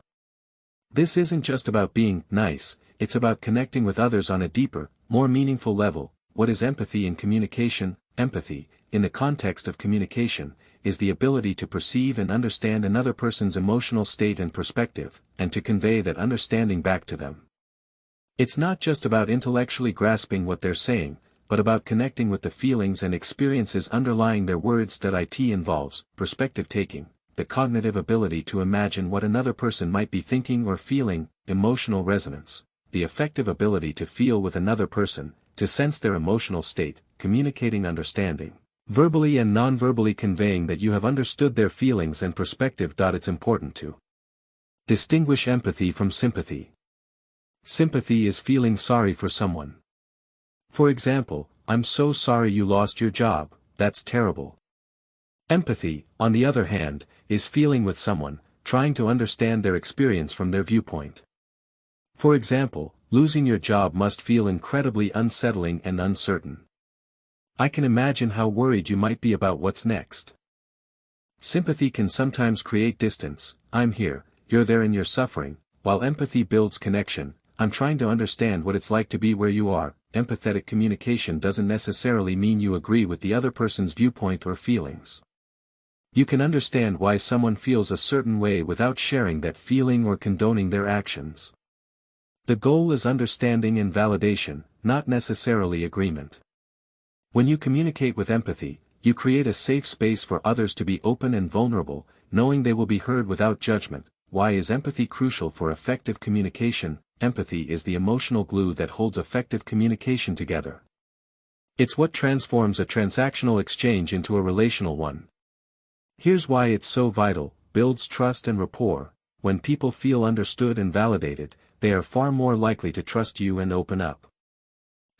This isn't just about being nice, it's about connecting with others on a deeper, more meaningful level. What is empathy in communication? empathy, in the context of communication, is the ability to perceive and understand another person's emotional state and perspective, and to convey that understanding back to them. It's not just about intellectually grasping what they're saying, but about connecting with the feelings and experiences underlying their words. It involves perspective taking, the cognitive ability to imagine what another person might be thinking or feeling, emotional resonance, the effective ability to feel with another person, to sense their emotional state, communicating understanding, verbally and non-verbally conveying that you have understood their feelings and perspective. It's important to distinguish empathy from sympathy. Sympathy is feeling sorry for someone. For example, "I'm so sorry you lost your job, that's terrible." Empathy, on the other hand, is feeling with someone, trying to understand their experience from their viewpoint. For example, losing your job must feel incredibly unsettling and uncertain. I can imagine how worried you might be about what's next. Sympathy can sometimes create distance. "I'm here, you're there and you're suffering," while empathy builds connection. "I'm trying to understand what it's like to be where you are." Empathetic communication doesn't necessarily mean you agree with the other person's viewpoint or feelings. You can understand why someone feels a certain way without sharing that feeling or condoning their actions. The goal is understanding and validation, not necessarily agreement. When you communicate with empathy, you create a safe space for others to be open and vulnerable, knowing they will be heard without judgment. Why is empathy crucial for effective communication? Empathy is the emotional glue that holds effective communication together. It's what transforms a transactional exchange into a relational one. Here's why it's so vital: builds trust and rapport. When people feel understood and validated, they are far more likely to trust you and open up.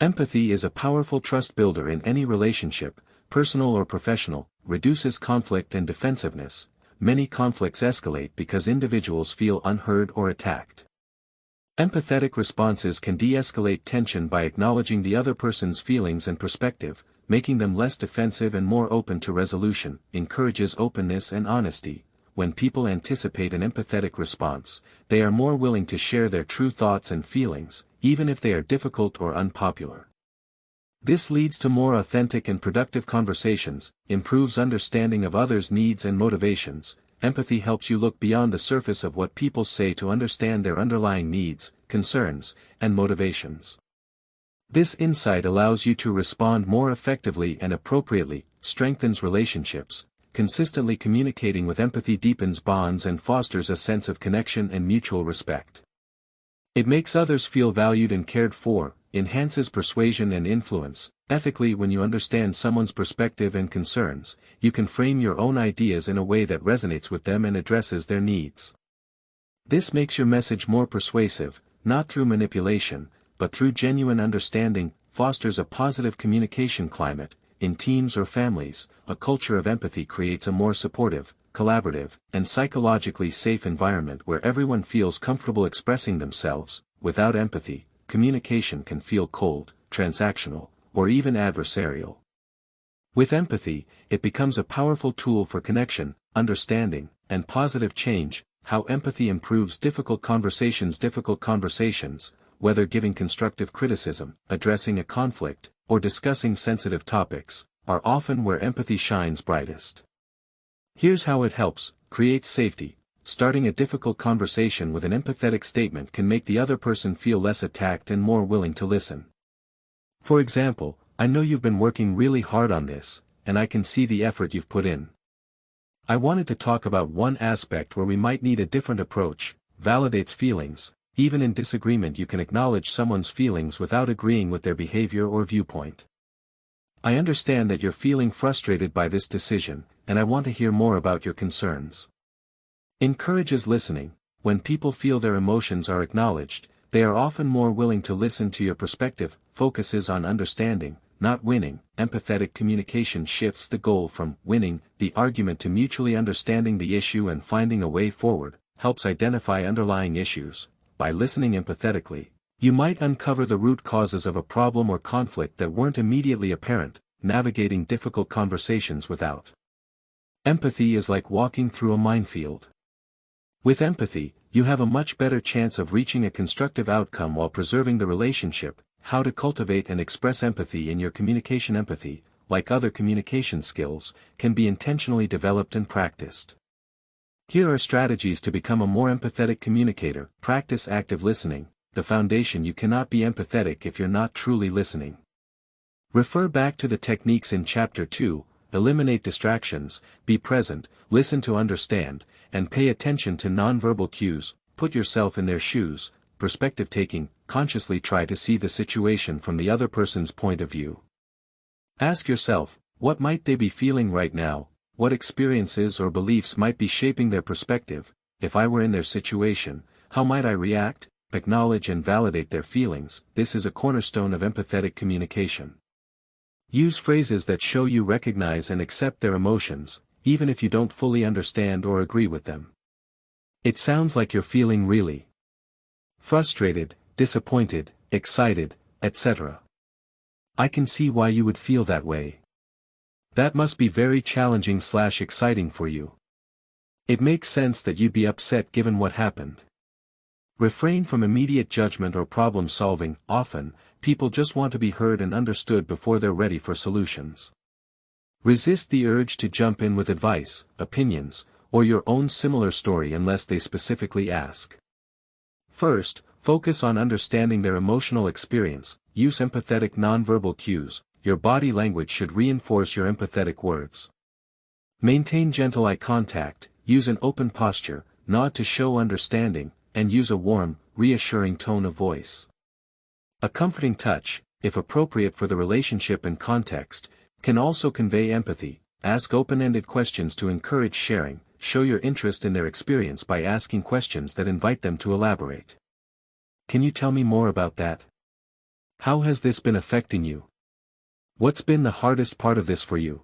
Empathy is a powerful trust builder in any relationship, personal or professional, reduces conflict and defensiveness. Many conflicts escalate because individuals feel unheard or attacked. Empathetic responses can de-escalate tension by acknowledging the other person's feelings and perspective, making them less defensive and more open to resolution. Encourages openness and honesty. When people anticipate an empathetic response, they are more willing to share their true thoughts and feelings, even if they are difficult or unpopular. This leads to more authentic and productive conversations, improves understanding of others' needs and motivations. Empathy helps you look beyond the surface of what people say to understand their underlying needs, concerns, and motivations. This insight allows you to respond more effectively and appropriately, strengthens relationships. Consistently communicating with empathy deepens bonds and fosters a sense of connection and mutual respect. It makes others feel valued and cared for, enhances persuasion and influence. Ethically, when you understand someone's perspective and concerns, you can frame your own ideas in a way that resonates with them and addresses their needs. This makes your message more persuasive, not through manipulation, but through genuine understanding. Fosters a positive communication climate. In teams or families, a culture of empathy creates a more supportive, collaborative, and psychologically safe environment where everyone feels comfortable expressing themselves. Without empathy, communication can feel cold, transactional, or even adversarial. With empathy, it becomes a powerful tool for connection, understanding, and positive change. How empathy improves difficult conversations. Difficult conversations, whether giving constructive criticism, addressing a conflict, or discussing sensitive topics, are often where empathy shines brightest. Here's how it helps: create safety. Starting a difficult conversation with an empathetic statement can make the other person feel less attacked and more willing to listen. For example, "I know you've been working really hard on this, and I can see the effort you've put in. I wanted to talk about one aspect where we might need a different approach." Validates feelings. Even in disagreement, you can acknowledge someone's feelings without agreeing with their behavior or viewpoint. "I understand that you're feeling frustrated by this decision, and I want to hear more about your concerns." Encourages listening. When people feel their emotions are acknowledged, they are often more willing to listen to your perspective. Focuses on understanding, not winning. Empathetic communication shifts the goal from winning the argument to mutually understanding the issue and finding a way forward. Helps identify underlying issues. By listening empathetically, you might uncover the root causes of a problem or conflict that weren't immediately apparent. Navigating difficult conversations without empathy is like walking through a minefield. With empathy, you have a much better chance of reaching a constructive outcome while preserving the relationship. How to cultivate and express empathy in your communication. Empathy, like other communication skills, can be intentionally developed and practiced. Here are strategies to become a more empathetic communicator. Practice active listening, the foundation. You cannot be empathetic if you're not truly listening. Refer back to the techniques in Chapter 2, eliminate distractions, be present, listen to understand, and pay attention to nonverbal cues. Put yourself in their shoes. Perspective taking, consciously try to see the situation from the other person's point of view. Ask yourself, what might they be feeling right now? What experiences or beliefs might be shaping their perspective? If I were in their situation, how might I react? Acknowledge and validate their feelings. This is a cornerstone of empathetic communication. Use phrases that show you recognize and accept their emotions, even if you don't fully understand or agree with them. It sounds like you're feeling really frustrated, disappointed, excited, etc. I can see why you would feel that way. That must be very challenging/exciting for you. It makes sense that you'd be upset given what happened. Refrain from immediate judgment or problem solving. Often, people just want to be heard and understood before they're ready for solutions. Resist the urge to jump in with advice, opinions, or your own similar story unless they specifically ask. First, focus on understanding their emotional experience. Use empathetic nonverbal cues. Your body language should reinforce your empathetic words. Maintain gentle eye contact, use an open posture, nod to show understanding, and use a warm, reassuring tone of voice. A comforting touch, if appropriate for the relationship and context, can also convey empathy. Ask open-ended questions to encourage sharing. Show your interest in their experience by asking questions that invite them to elaborate. Can you tell me more about that? How has this been affecting you? What's been the hardest part of this for you?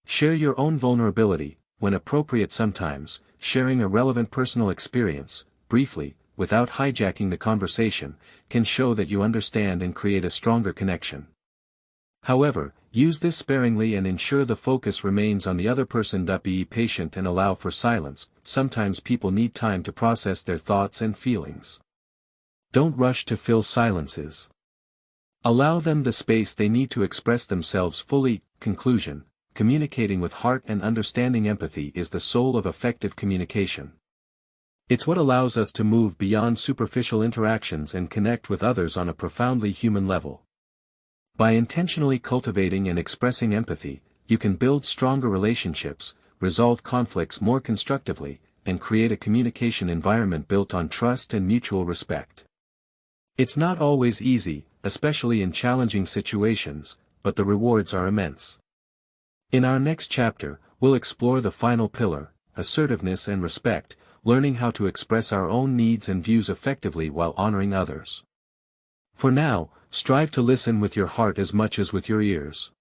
Share your own vulnerability, when appropriate. Sometimes, sharing a relevant personal experience, briefly, without hijacking the conversation, can show that you understand and create a stronger connection. However, use this sparingly and ensure the focus remains on the other person. Be patient and allow for silence. Sometimes people need time to process their thoughts and feelings. Don't rush to fill silences. Allow them the space they need to express themselves fully. Conclusion: communicating with heart and understanding. Empathy is the soul of effective communication. It's what allows us to move beyond superficial interactions and connect with others on a profoundly human level. By intentionally cultivating and expressing empathy, you can build stronger relationships, resolve conflicts more constructively, and create a communication environment built on trust and mutual respect. It's not always easy, especially in challenging situations, but the rewards are immense. In our next chapter, we'll explore the final pillar, assertiveness and respect, learning how to express our own needs and views effectively while honoring others. For now, strive to listen with your heart as much as with your ears.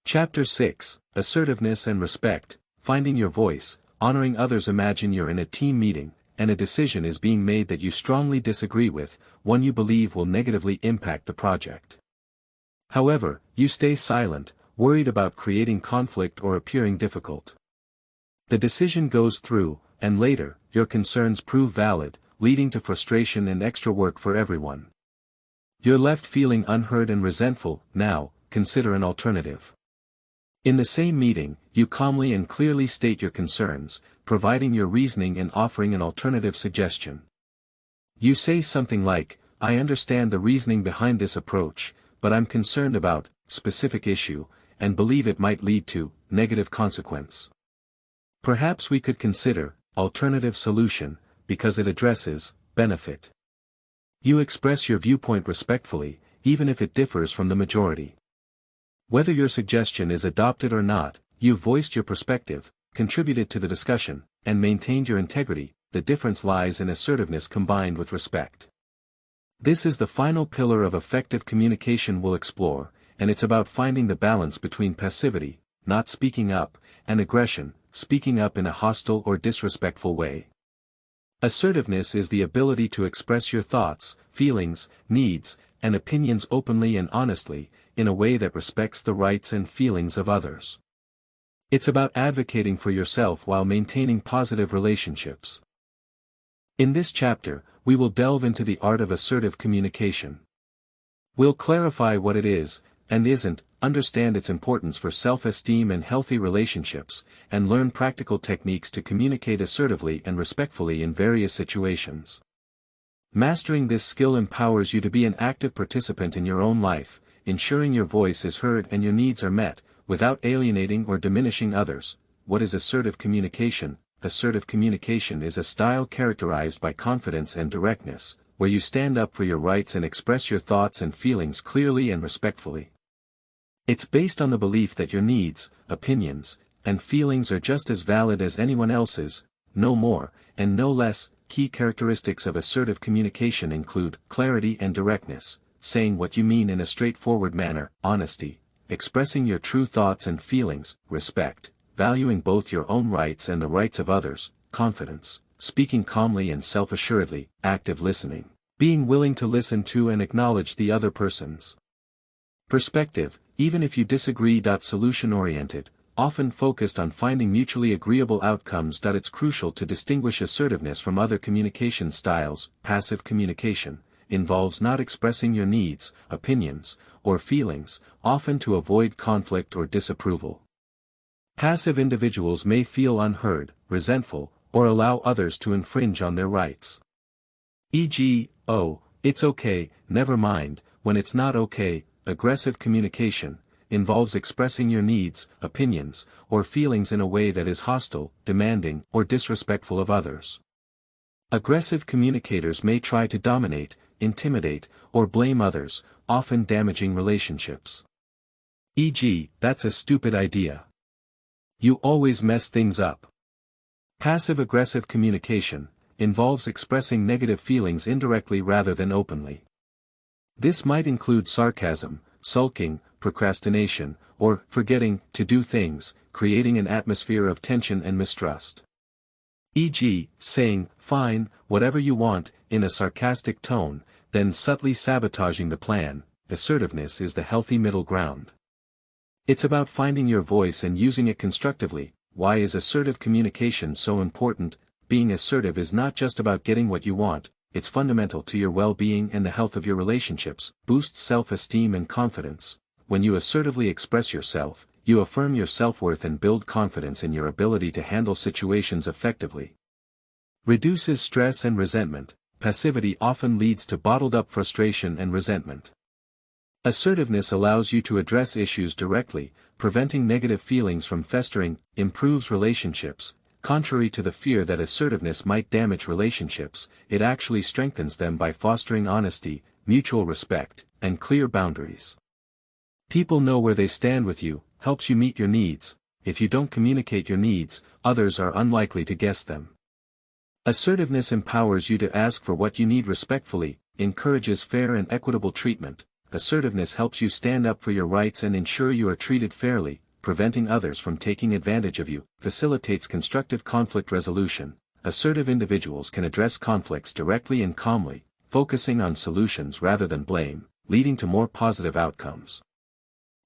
Chapter 6, Assertiveness and Respect, Finding Your Voice, Honoring Others. Imagine you're in a team meeting, and a decision is being made that you strongly disagree with, one you believe will negatively impact the project. However, you stay silent, worried about creating conflict or appearing difficult. The decision goes through, and later, your concerns prove valid, leading to frustration and extra work for everyone. You're left feeling unheard and resentful. Now, consider an alternative. In the same meeting, you calmly and clearly state your concerns, providing your reasoning and offering an alternative suggestion. You say something like, "I understand the reasoning behind this approach, but I'm concerned about specific issue, and believe it might lead to negative consequence. Perhaps we could consider alternative solution, because it addresses benefit." You express your viewpoint respectfully, even if it differs from the majority. Whether your suggestion is adopted or not, you've voiced your perspective, contributed to the discussion, and maintained your integrity. The difference lies in assertiveness combined with respect. This is the final pillar of effective communication we'll explore, and it's about finding the balance between passivity, not speaking up, and aggression, speaking up in a hostile or disrespectful way. Assertiveness is the ability to express your thoughts, feelings, needs, and opinions openly and honestly, in a way that respects the rights and feelings of others. It's about advocating for yourself while maintaining positive relationships. In this chapter, we will delve into the art of assertive communication. We'll clarify what it is, and isn't, understand its importance for self-esteem and healthy relationships, and learn practical techniques to communicate assertively and respectfully in various situations. Mastering this skill empowers you to be an active participant in your own life, ensuring your voice is heard and your needs are met, without alienating or diminishing others. What is assertive communication? Assertive communication is a style characterized by confidence and directness, where you stand up for your rights and express your thoughts and feelings clearly and respectfully. It's based on the belief that your needs, opinions, and feelings are just as valid as anyone else's, no more, and no less. Key characteristics of assertive communication include clarity and directness, saying what you mean in a straightforward manner, honesty, expressing your true thoughts and feelings, respect, valuing both your own rights and the rights of others, confidence, speaking calmly and self-assuredly, active listening, being willing to listen to and acknowledge the other person's perspective, even if you disagree. Solution-oriented, often focused on finding mutually agreeable outcomes. It's crucial to distinguish assertiveness from other communication styles. Passive communication involves not expressing your needs, opinions, or feelings, often to avoid conflict or disapproval. Passive individuals may feel unheard, resentful, or allow others to infringe on their rights. E.g., "Oh, it's okay, never mind," when it's not okay. Aggressive communication involves expressing your needs, opinions, or feelings in a way that is hostile, demanding, or disrespectful of others. Aggressive communicators may try to dominate, intimidate, or blame others, often damaging relationships. E.g., "That's a stupid idea. You always mess things up." Passive-aggressive communication involves expressing negative feelings indirectly rather than openly. This might include sarcasm, sulking, procrastination, or forgetting to do things, creating an atmosphere of tension and mistrust. E.g., saying, "Fine, whatever you want," in a sarcastic tone, then subtly sabotaging the plan. Assertiveness is the healthy middle ground. It's about finding your voice and using it constructively. Why is assertive communication so important? Being assertive is not just about getting what you want, it's fundamental to your well-being and the health of your relationships, boosts self-esteem and confidence. When you assertively express yourself, you affirm your self-worth and build confidence in your ability to handle situations effectively. Reduces stress and resentment. Passivity often leads to bottled-up frustration and resentment. Assertiveness allows you to address issues directly, preventing negative feelings from festering, improves relationships. Contrary to the fear that assertiveness might damage relationships, it actually strengthens them by fostering honesty, mutual respect, and clear boundaries. People know where they stand with you, helps you meet your needs. If you don't communicate your needs, others are unlikely to guess them. Assertiveness empowers you to ask for what you need respectfully, encourages fair and equitable treatment. Assertiveness helps you stand up for your rights and ensure you are treated fairly, preventing others from taking advantage of you, facilitates constructive conflict resolution. Assertive individuals can address conflicts directly and calmly, focusing on solutions rather than blame, leading to more positive outcomes.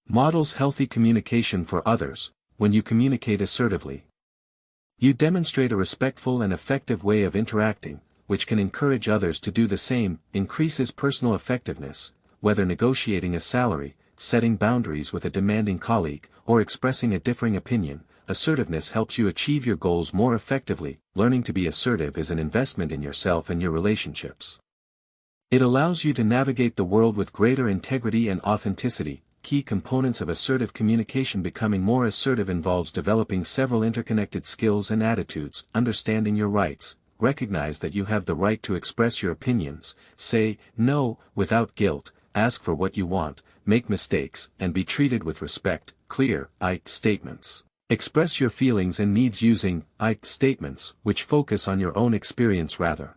Models healthy communication for others. When you communicate assertively, you demonstrate a respectful and effective way of interacting, which can encourage others to do the same, increases personal effectiveness, whether negotiating a salary, setting boundaries with a demanding colleague, or expressing a differing opinion. Assertiveness helps you achieve your goals more effectively. Learning to be assertive is an investment in yourself and your relationships. It allows you to navigate the world with greater integrity and authenticity. Key components of assertive communication. Becoming more assertive involves developing several interconnected skills and attitudes. Understanding your rights. Recognize that you have the right to express your opinions. Say no without guilt. Ask for what you want. Make mistakes, and be treated with respect. Clear, I statements. Express your feelings and needs using I statements, which focus on your own experience rather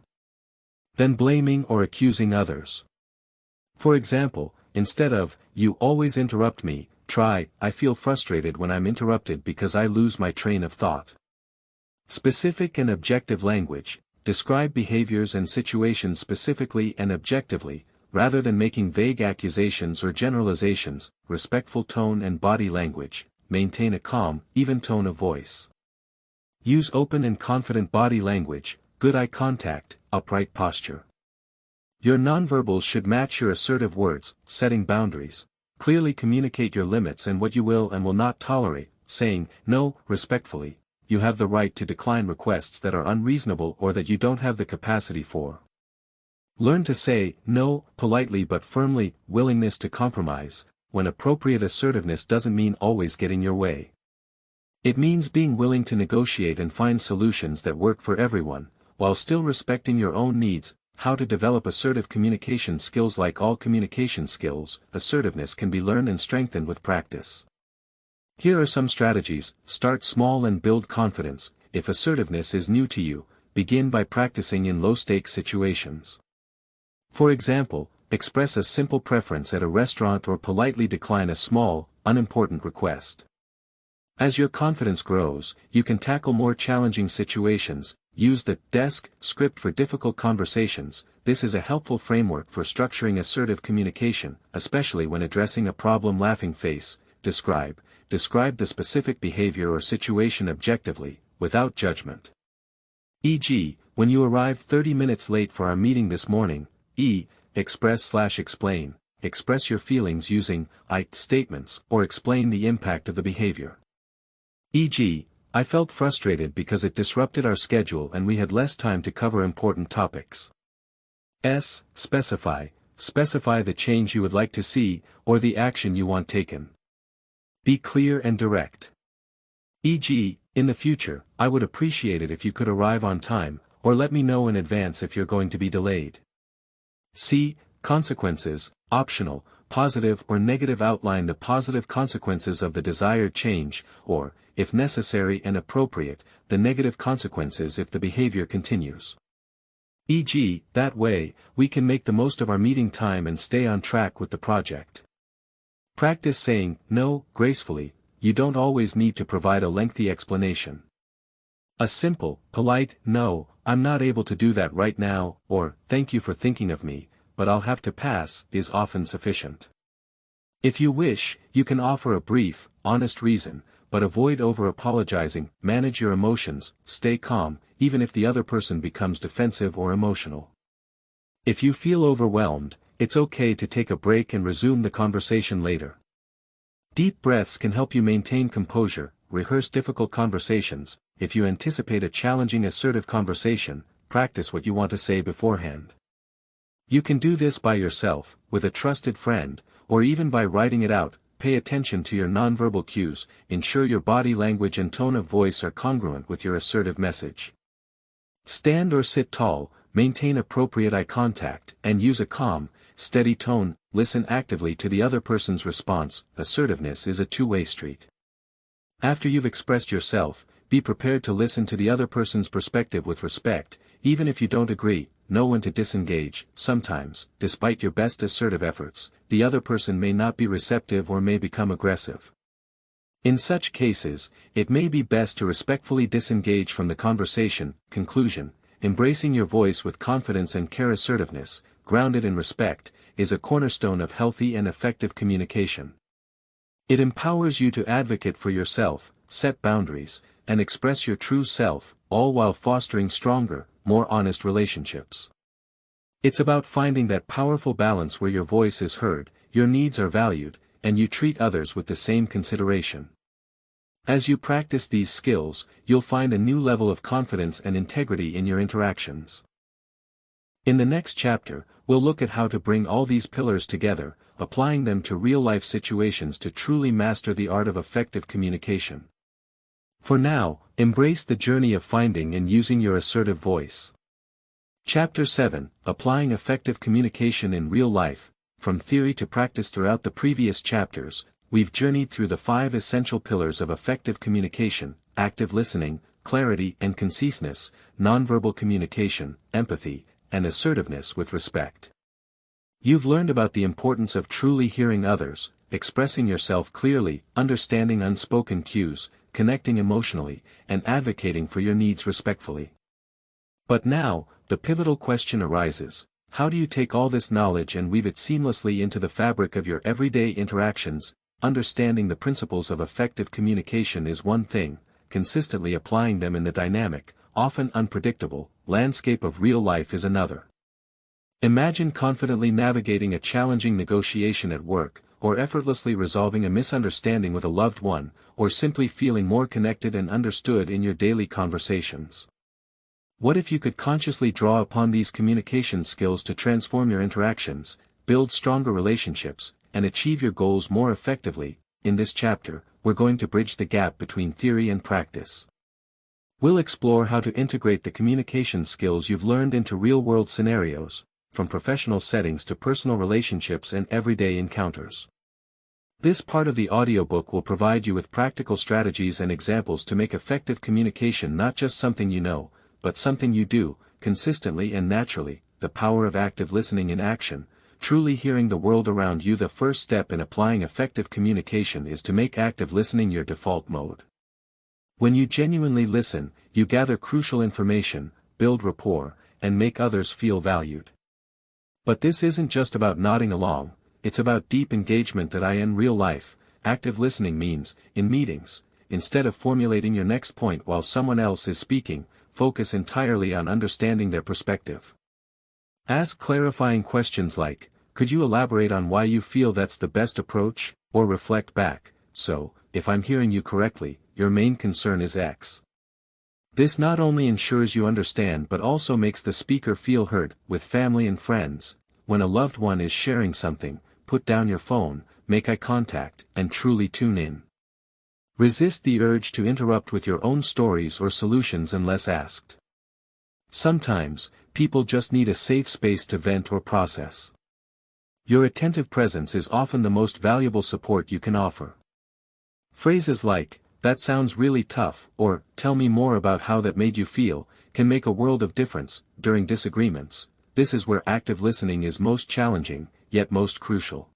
than blaming or accusing others. For example, instead of, "You always interrupt me," try, "I feel frustrated when I'm interrupted because I lose my train of thought." Specific and objective language. Describe behaviors and situations specifically and objectively, rather than making vague accusations or generalizations. Respectful tone and body language. Maintain a calm, even tone of voice. Use open and confident body language, good eye contact, upright posture. Your nonverbals should match your assertive words. Setting boundaries. Clearly communicate your limits and what you will and will not tolerate, saying no respectfully. You have the right to decline requests that are unreasonable or that you don't have the capacity for. Learn to say no politely but firmly. Willingness to compromise. When appropriate, assertiveness doesn't mean always getting your way. It means being willing to negotiate and find solutions that work for everyone, while still respecting your own needs. How to develop assertive communication skills. Like all communication skills, assertiveness can be learned and strengthened with practice. Here are some strategies. Start small and build confidence. If assertiveness is new to you, begin by practicing in low-stakes situations. For example, express a simple preference at a restaurant or politely decline a small, unimportant request. As your confidence grows, you can tackle more challenging situations. Use the desk script for difficult conversations. This is a helpful framework for structuring assertive communication, especially when addressing a problem. Laughing face. Describe the specific behavior or situation objectively, without judgment. E.g., when you arrived 30 minutes late for our meeting this morning. Express/explain. Express your feelings using I statements or explain the impact of the behavior. E.g., I felt frustrated because it disrupted our schedule and we had less time to cover important topics. Specify. Specify the change you would like to see, or the action you want taken. Be clear and direct. E.g., in the future, I would appreciate it if you could arrive on time, or let me know in advance if you're going to be delayed. Consequences, optional, positive or negative. Outline the positive consequences of the desired change, or, if necessary and appropriate, the negative consequences if the behavior continues. E.g., that way, we can make the most of our meeting time and stay on track with the project. Practice saying no gracefully. You don't always need to provide a lengthy explanation. A simple, polite, no, I'm not able to do that right now, or, thank you for thinking of me, but I'll have to pass, is often sufficient. If you wish, you can offer a brief, honest reason, but avoid over-apologizing. Manage your emotions, stay calm, even if the other person becomes defensive or emotional. If you feel overwhelmed, it's okay to take a break and resume the conversation later. Deep breaths can help you maintain composure. Rehearse difficult conversations. If you anticipate a challenging assertive conversation, practice what you want to say beforehand. You can do this by yourself, with a trusted friend, or even by writing it out. Pay attention to your nonverbal cues. Ensure your body language and tone of voice are congruent with your assertive message. Stand or sit tall, maintain appropriate eye contact, and use a calm, steady tone. Listen actively to the other person's response. Assertiveness is a two-way street. After you've expressed yourself, be prepared to listen to the other person's perspective with respect. Even if you don't agree, know when to disengage. Sometimes, despite your best assertive efforts, the other person may not be receptive or may become aggressive. In such cases, it may be best to respectfully disengage from the conversation. Conclusion: embracing your voice with confidence and care. Assertiveness, grounded in respect, is a cornerstone of healthy and effective communication. It empowers you to advocate for yourself, set boundaries, and express your true self, all while fostering stronger, more honest relationships. It's about finding that powerful balance where your voice is heard, your needs are valued, and you treat others with the same consideration. As you practice these skills, you'll find a new level of confidence and integrity in your interactions. In the next chapter, we'll look at how to bring all these pillars together, applying them to real-life situations to truly master the art of effective communication. For now, embrace the journey of finding and using your assertive voice. Chapter 7: Applying Effective Communication in Real Life. From theory to practice. Throughout the previous chapters, we've journeyed through the 5 essential pillars of effective communication: active listening, clarity and conciseness, nonverbal communication, empathy, and assertiveness with respect. You've learned about the importance of truly hearing others, expressing yourself clearly, understanding unspoken cues, connecting emotionally, and advocating for your needs respectfully. But now, the pivotal question arises: how do you take all this knowledge and weave it seamlessly into the fabric of your everyday interactions? Understanding the principles of effective communication is one thing, consistently applying them in the dynamic, often unpredictable, landscape of real life is another. Imagine confidently navigating a challenging negotiation at work, or effortlessly resolving a misunderstanding with a loved one, or simply feeling more connected and understood in your daily conversations? What if you could consciously draw upon these communication skills to transform your interactions, build stronger relationships, and achieve your goals more effectively? In this chapter, we're going to bridge the gap between theory and practice. We'll explore how to integrate the communication skills you've learned into real-world scenarios, from professional settings to personal relationships and everyday encounters. This part of the audiobook will provide you with practical strategies and examples to make effective communication not just something you know, but something you do, consistently and naturally. The power of active listening in action. Truly hearing the world around you. The first step in applying effective communication is to make active listening your default mode. When you genuinely listen, you gather crucial information, build rapport, and make others feel valued. But this isn't just about nodding along, it's about deep engagement. In real life, active listening means, in meetings, instead of formulating your next point while someone else is speaking, focus entirely on understanding their perspective. Ask clarifying questions like, could you elaborate on why you feel that's the best approach, or reflect back, so, if I'm hearing you correctly, your main concern is X. This not only ensures you understand but also makes the speaker feel heard. With family and friends, when a loved one is sharing something, put down your phone, make eye contact, and truly tune in. Resist the urge to interrupt with your own stories or solutions unless asked. Sometimes, people just need a safe space to vent or process. Your attentive presence is often the most valuable support you can offer. Phrases like, "That sounds really tough," or "Tell me more about how that made you feel," can make a world of difference. During disagreements, this is where active listening is most challenging, yet most crucial.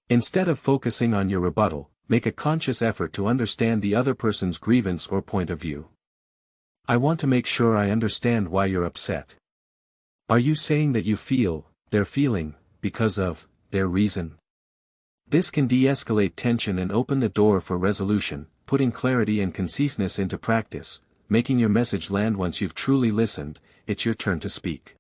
Instead of focusing on your rebuttal, make a conscious effort to understand the other person's grievance or point of view. I want to make sure I understand why you're upset. Are you saying that you feel, they're feeling, because of, their reason? This can de-escalate tension and open the door for resolution. Putting clarity and conciseness into practice, making your message land. Once you've truly listened, it's your turn to speak.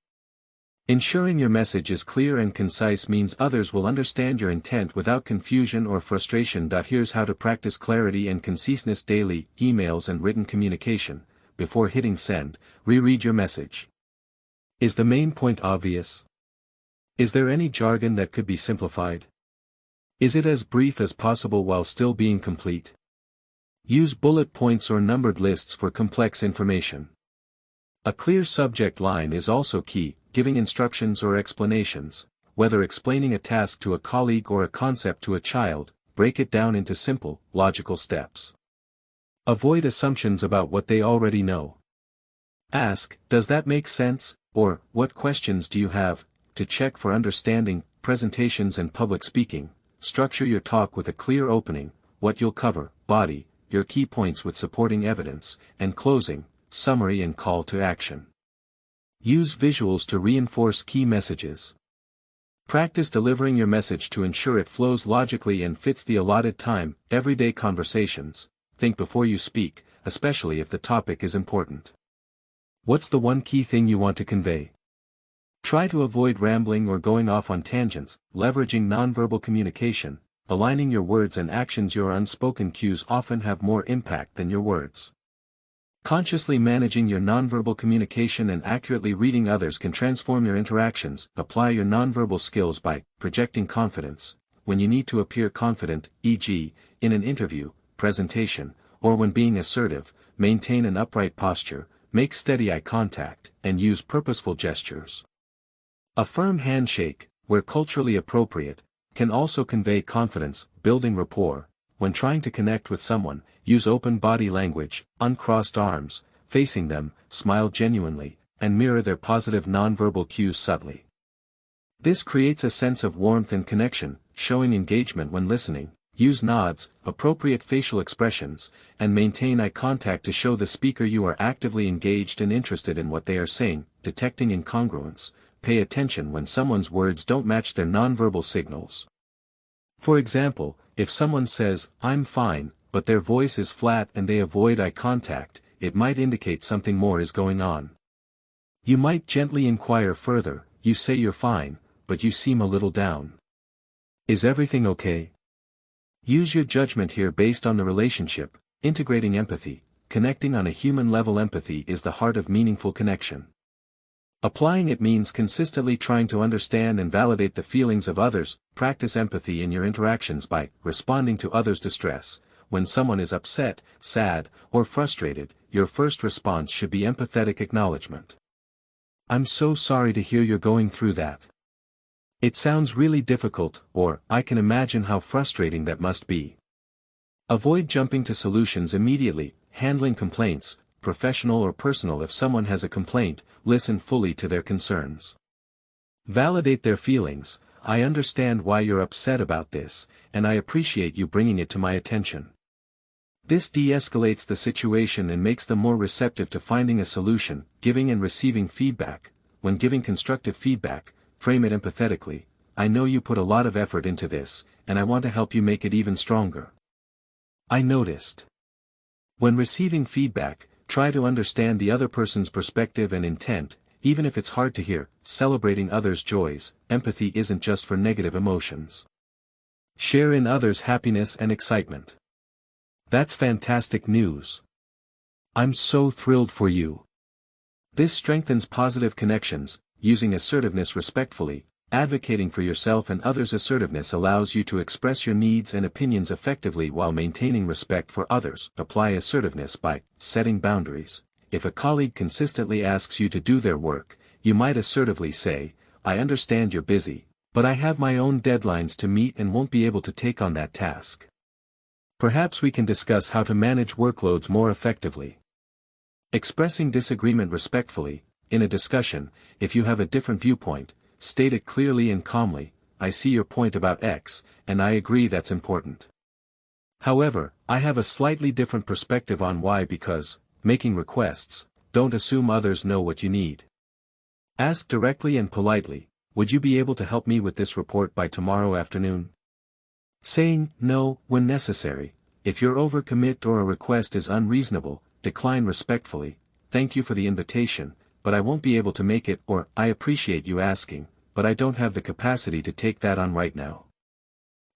Ensuring your message is clear and concise means others will understand your intent without confusion or frustration. Here's how to practice clarity and conciseness daily. Emails and written communication. Before hitting send, reread your message. Is the main point obvious? Is there any jargon that could be simplified? Is it as brief as possible while still being complete? Use bullet points or numbered lists for complex information. A clear subject line is also key. Giving instructions or explanations, whether explaining a task to a colleague or a concept to a child, break it down into simple, logical steps. Avoid assumptions about what they already know. Ask, "Does that make sense?" or "What questions do you have?" to check for understanding. Presentations and public speaking. Structure your talk with a clear opening, what you'll cover, body, your key points with supporting evidence, and closing, summary and call to action. Use visuals to reinforce key messages. Practice delivering your message to ensure it flows logically and fits the allotted time. Everyday conversations. Think before you speak, especially if the topic is important. What's the one key thing you want to convey? Try to avoid rambling or going off on tangents. Leveraging nonverbal communication, aligning your words and actions. Your unspoken cues often have more impact than your words. Consciously managing your nonverbal communication and accurately reading others can transform your interactions. Apply your nonverbal skills by projecting confidence. When you need to appear confident, e.g., in an interview, presentation, or when being assertive, maintain an upright posture, make steady eye contact, and use purposeful gestures. A firm handshake, where culturally appropriate, can also convey confidence. Building rapport. When trying to connect with someone, use open body language, uncrossed arms, facing them, smile genuinely, and mirror their positive nonverbal cues subtly. This creates a sense of warmth and connection. Showing engagement when listening. Use nods, appropriate facial expressions, and maintain eye contact to show the speaker you are actively engaged and interested in what they are saying. Detecting incongruence. Pay attention when someone's words don't match their nonverbal signals. For example, if someone says, "I'm fine," but their voice is flat and they avoid eye contact, it might indicate something more is going on. You might gently inquire further, "You say you're fine, but you seem a little down. Is everything okay? Use your judgment here based on the relationship, integrating empathy. Connecting on a human level. Empathy is the heart of meaningful connection. Applying it means consistently trying to understand and validate the feelings of others. Practice empathy in your interactions by responding to others' distress. When someone is upset, sad, or frustrated, your first response should be empathetic acknowledgement. I'm so sorry to hear you're going through that. It sounds really difficult, or I can imagine how frustrating that must be. Avoid jumping to solutions immediately. Handling complaints, professional or personal. If someone has a complaint, listen fully to their concerns. Validate their feelings. I understand why you're upset about this, and I appreciate you bringing it to my attention. This de-escalates the situation and makes them more receptive to finding a solution. Giving and receiving feedback. When giving constructive feedback, frame it empathetically. I know you put a lot of effort into this, and I want to help you make it even stronger. I noticed. When receiving feedback, try to understand the other person's perspective and intent, even if it's hard to hear. Celebrating others' joys. Empathy isn't just for negative emotions. Share in others' happiness and excitement. That's fantastic news. I'm so thrilled for you. This strengthens positive connections. Using assertiveness respectfully. Advocating for yourself and others. Assertiveness allows you to express your needs and opinions effectively while maintaining respect for others. Apply assertiveness by setting boundaries. If a colleague consistently asks you to do their work, you might assertively say, I understand you're busy, but I have my own deadlines to meet and won't be able to take on that task. Perhaps we can discuss how to manage workloads more effectively. Expressing disagreement respectfully. In a discussion, if you have a different viewpoint, state it clearly and calmly. I see your point about X, and I agree that's important. However, I have a slightly different perspective on Y because, making requests, don't assume others know what you need. Ask directly and politely, would you be able to help me with this report by tomorrow afternoon? Saying no when necessary. If your overcommit or a request is unreasonable, decline respectfully. Thank you for the invitation, but I won't be able to make it. Or, I appreciate you asking, but I don't have the capacity to take that on right now.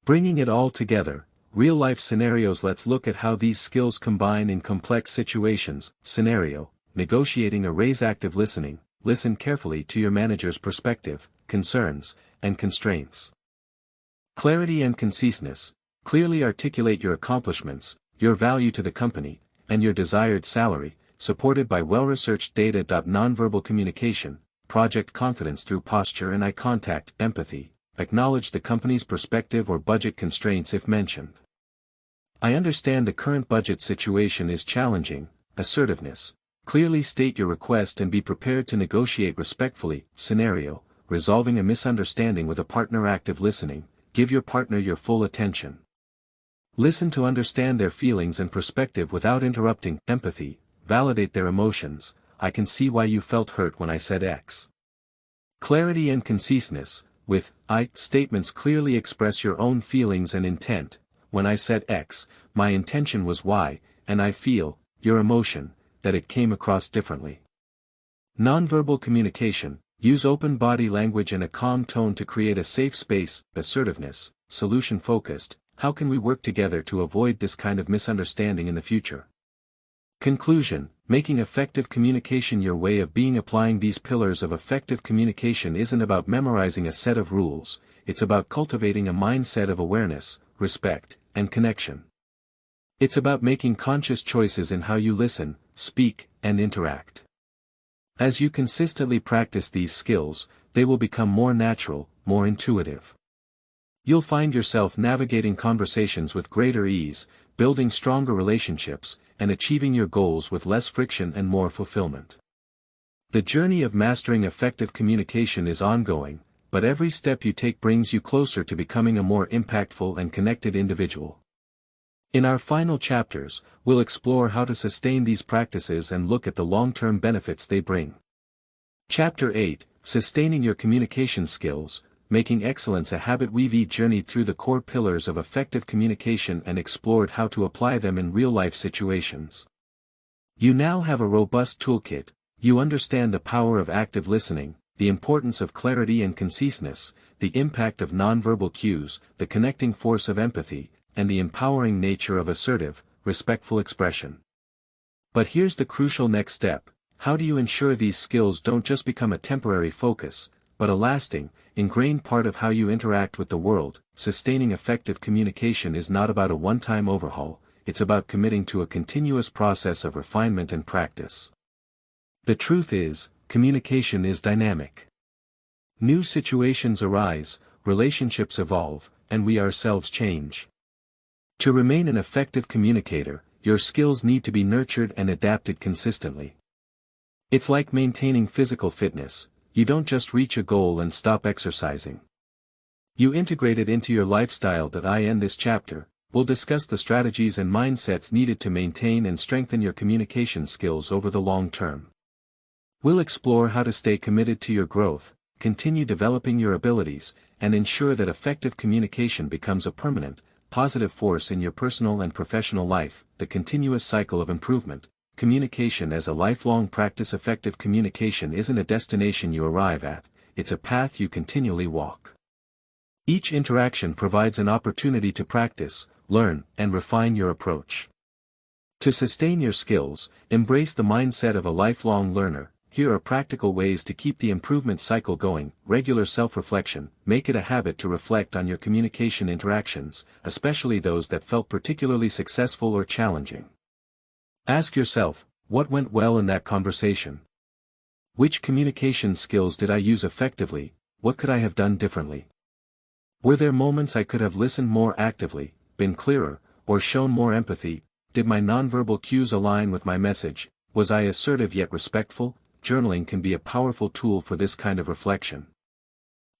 Bringing it all together. Real-life scenarios. Let's look at how these skills combine in complex situations. Scenario: negotiating a raise. Active listening. Listen carefully to your manager's perspective, concerns, and constraints. Clarity and conciseness. Clearly articulate your accomplishments, your value to the company, and your desired salary, supported by well-researched data. Nonverbal communication. Project confidence through posture and eye contact. Empathy. Acknowledge the company's perspective or budget constraints if mentioned. I understand the current budget situation is challenging. Assertiveness. Clearly state your request and be prepared to negotiate respectfully. Scenario: resolving a misunderstanding with a partner. Active listening. Give your partner your full attention. Listen to understand their feelings and perspective without interrupting. Empathy. Validate their emotions. I can see why you felt hurt when I said X. Clarity and conciseness. With I statements clearly express your own feelings and intent. When I said X, my intention was Y, and I feel, your emotion, that it came across differently. Nonverbal communication. Use open body language and a calm tone to create a safe space. Assertiveness. Solution-focused. How can we work together to avoid this kind of misunderstanding in the future? Conclusion. Making effective communication your way of being. Applying these pillars of effective communication isn't about memorizing a set of rules, it's about cultivating a mindset of awareness, respect, and connection. It's about making conscious choices in how you listen, speak, and interact. As you consistently practice these skills, they will become more natural, more intuitive. You'll find yourself navigating conversations with greater ease, building stronger relationships, and achieving your goals with less friction and more fulfillment. The journey of mastering effective communication is ongoing, but every step you take brings you closer to becoming a more impactful and connected individual. In our final chapters, we'll explore how to sustain these practices and look at the long-term benefits they bring. Chapter 8, Sustaining Your Communication Skills, Making Excellence a Habit. We've journeyed through the core pillars of effective communication and explored how to apply them in real-life situations. You now have a robust toolkit. You understand the power of active listening, the importance of clarity and conciseness, the impact of nonverbal cues, the connecting force of empathy, and the empowering nature of assertive, respectful expression. But here's the crucial next step: how do you ensure these skills don't just become a temporary focus, but a lasting, ingrained part of how you interact with the world? Sustaining effective communication is not about a one-time overhaul, it's about committing to a continuous process of refinement and practice. The truth is, communication is dynamic. New situations arise, relationships evolve, and we ourselves change. To remain an effective communicator, your skills need to be nurtured and adapted consistently. It's like maintaining physical fitness: you don't just reach a goal and stop exercising. You integrate it into your lifestyle. In this chapter, we'll discuss the strategies and mindsets needed to maintain and strengthen your communication skills over the long term. We'll explore how to stay committed to your growth, continue developing your abilities, and ensure that effective communication becomes a permanent, positive force in your personal and professional life. The continuous cycle of improvement. Communication as a lifelong practice. Effective communication isn't a destination you arrive at, it's a path you continually walk. Each interaction provides an opportunity to practice, learn, and refine your approach. To sustain your skills, embrace the mindset of a lifelong learner. Here are practical ways to keep the improvement cycle going. Regular self-reflection. Make it a habit to reflect on your communication interactions, especially those that felt particularly successful or challenging. Ask yourself, what went well in that conversation? Which communication skills did I use effectively? What could I have done differently? Were there moments I could have listened more actively, been clearer, or shown more empathy? Did my nonverbal cues align with my message? Was I assertive yet respectful? Journaling can be a powerful tool for this kind of reflection.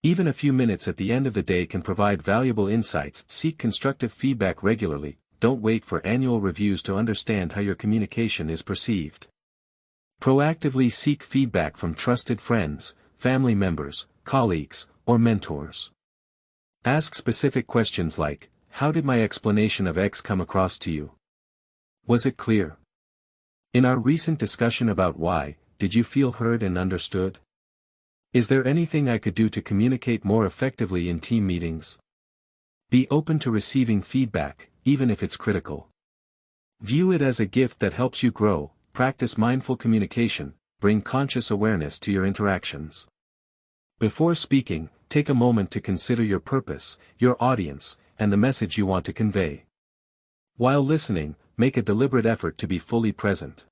Even a few minutes at the end of the day can provide valuable insights. Seek constructive feedback regularly. Don't wait for annual reviews to understand how your communication is perceived. Proactively seek feedback from trusted friends, family members, colleagues, or mentors. Ask specific questions like, how did my explanation of X come across to you? Was it clear? In our recent discussion about Y, did you feel heard and understood? Is there anything I could do to communicate more effectively in team meetings? Be open to receiving feedback, even if it's critical. View it as a gift that helps you grow. Practice mindful communication. Bring conscious awareness to your interactions. Before speaking, take a moment to consider your purpose, your audience, and the message you want to convey. While listening, make a deliberate effort to be fully present.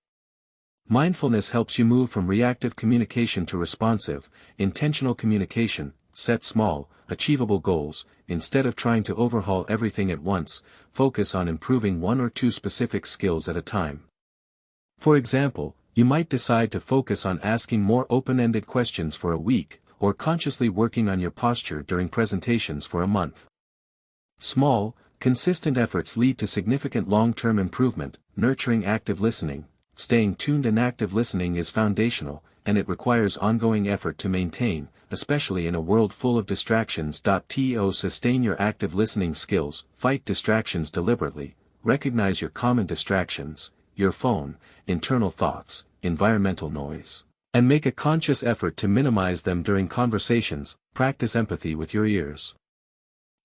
Mindfulness helps you move from reactive communication to responsive, intentional communication. Set small, achievable goals. Instead of trying to overhaul everything at once, focus on improving one or two specific skills at a time. For example, you might decide to focus on asking more open-ended questions for a week, or consciously working on your posture during presentations for a month. Small, consistent efforts lead to significant long-term improvement. Nurturing active listening. Staying tuned and active listening is foundational, and it requires ongoing effort to maintain, especially in a world full of distractions. To sustain your active listening skills, fight distractions deliberately. Recognize your common distractions, your phone, internal thoughts, environmental noise, and make a conscious effort to minimize them during conversations. Practice empathy with your ears.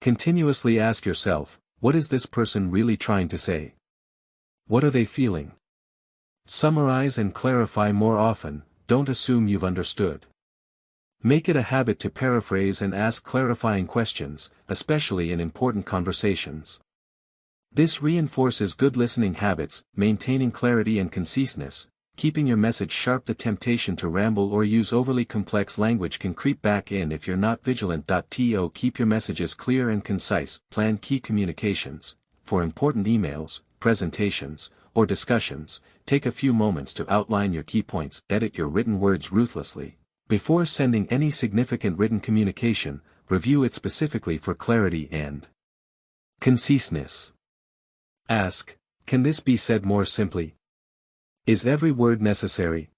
Continuously ask yourself, what is this person really trying to say? What are they feeling? Summarize and clarify more often. Don't assume you've understood. Make it a habit to paraphrase and ask clarifying questions, especially in important conversations. This reinforces good listening habits. Maintaining clarity and conciseness. Keeping your message sharp. The temptation to ramble or use overly complex language can creep back in if you're not vigilant. To keep your messages clear and concise. Plan key communications. For important emails, presentations, or discussions, take a few moments to outline your key points. Edit your written words ruthlessly. Before sending any significant written communication, review it specifically for clarity and conciseness. Ask, can this be said more simply? Is every word necessary?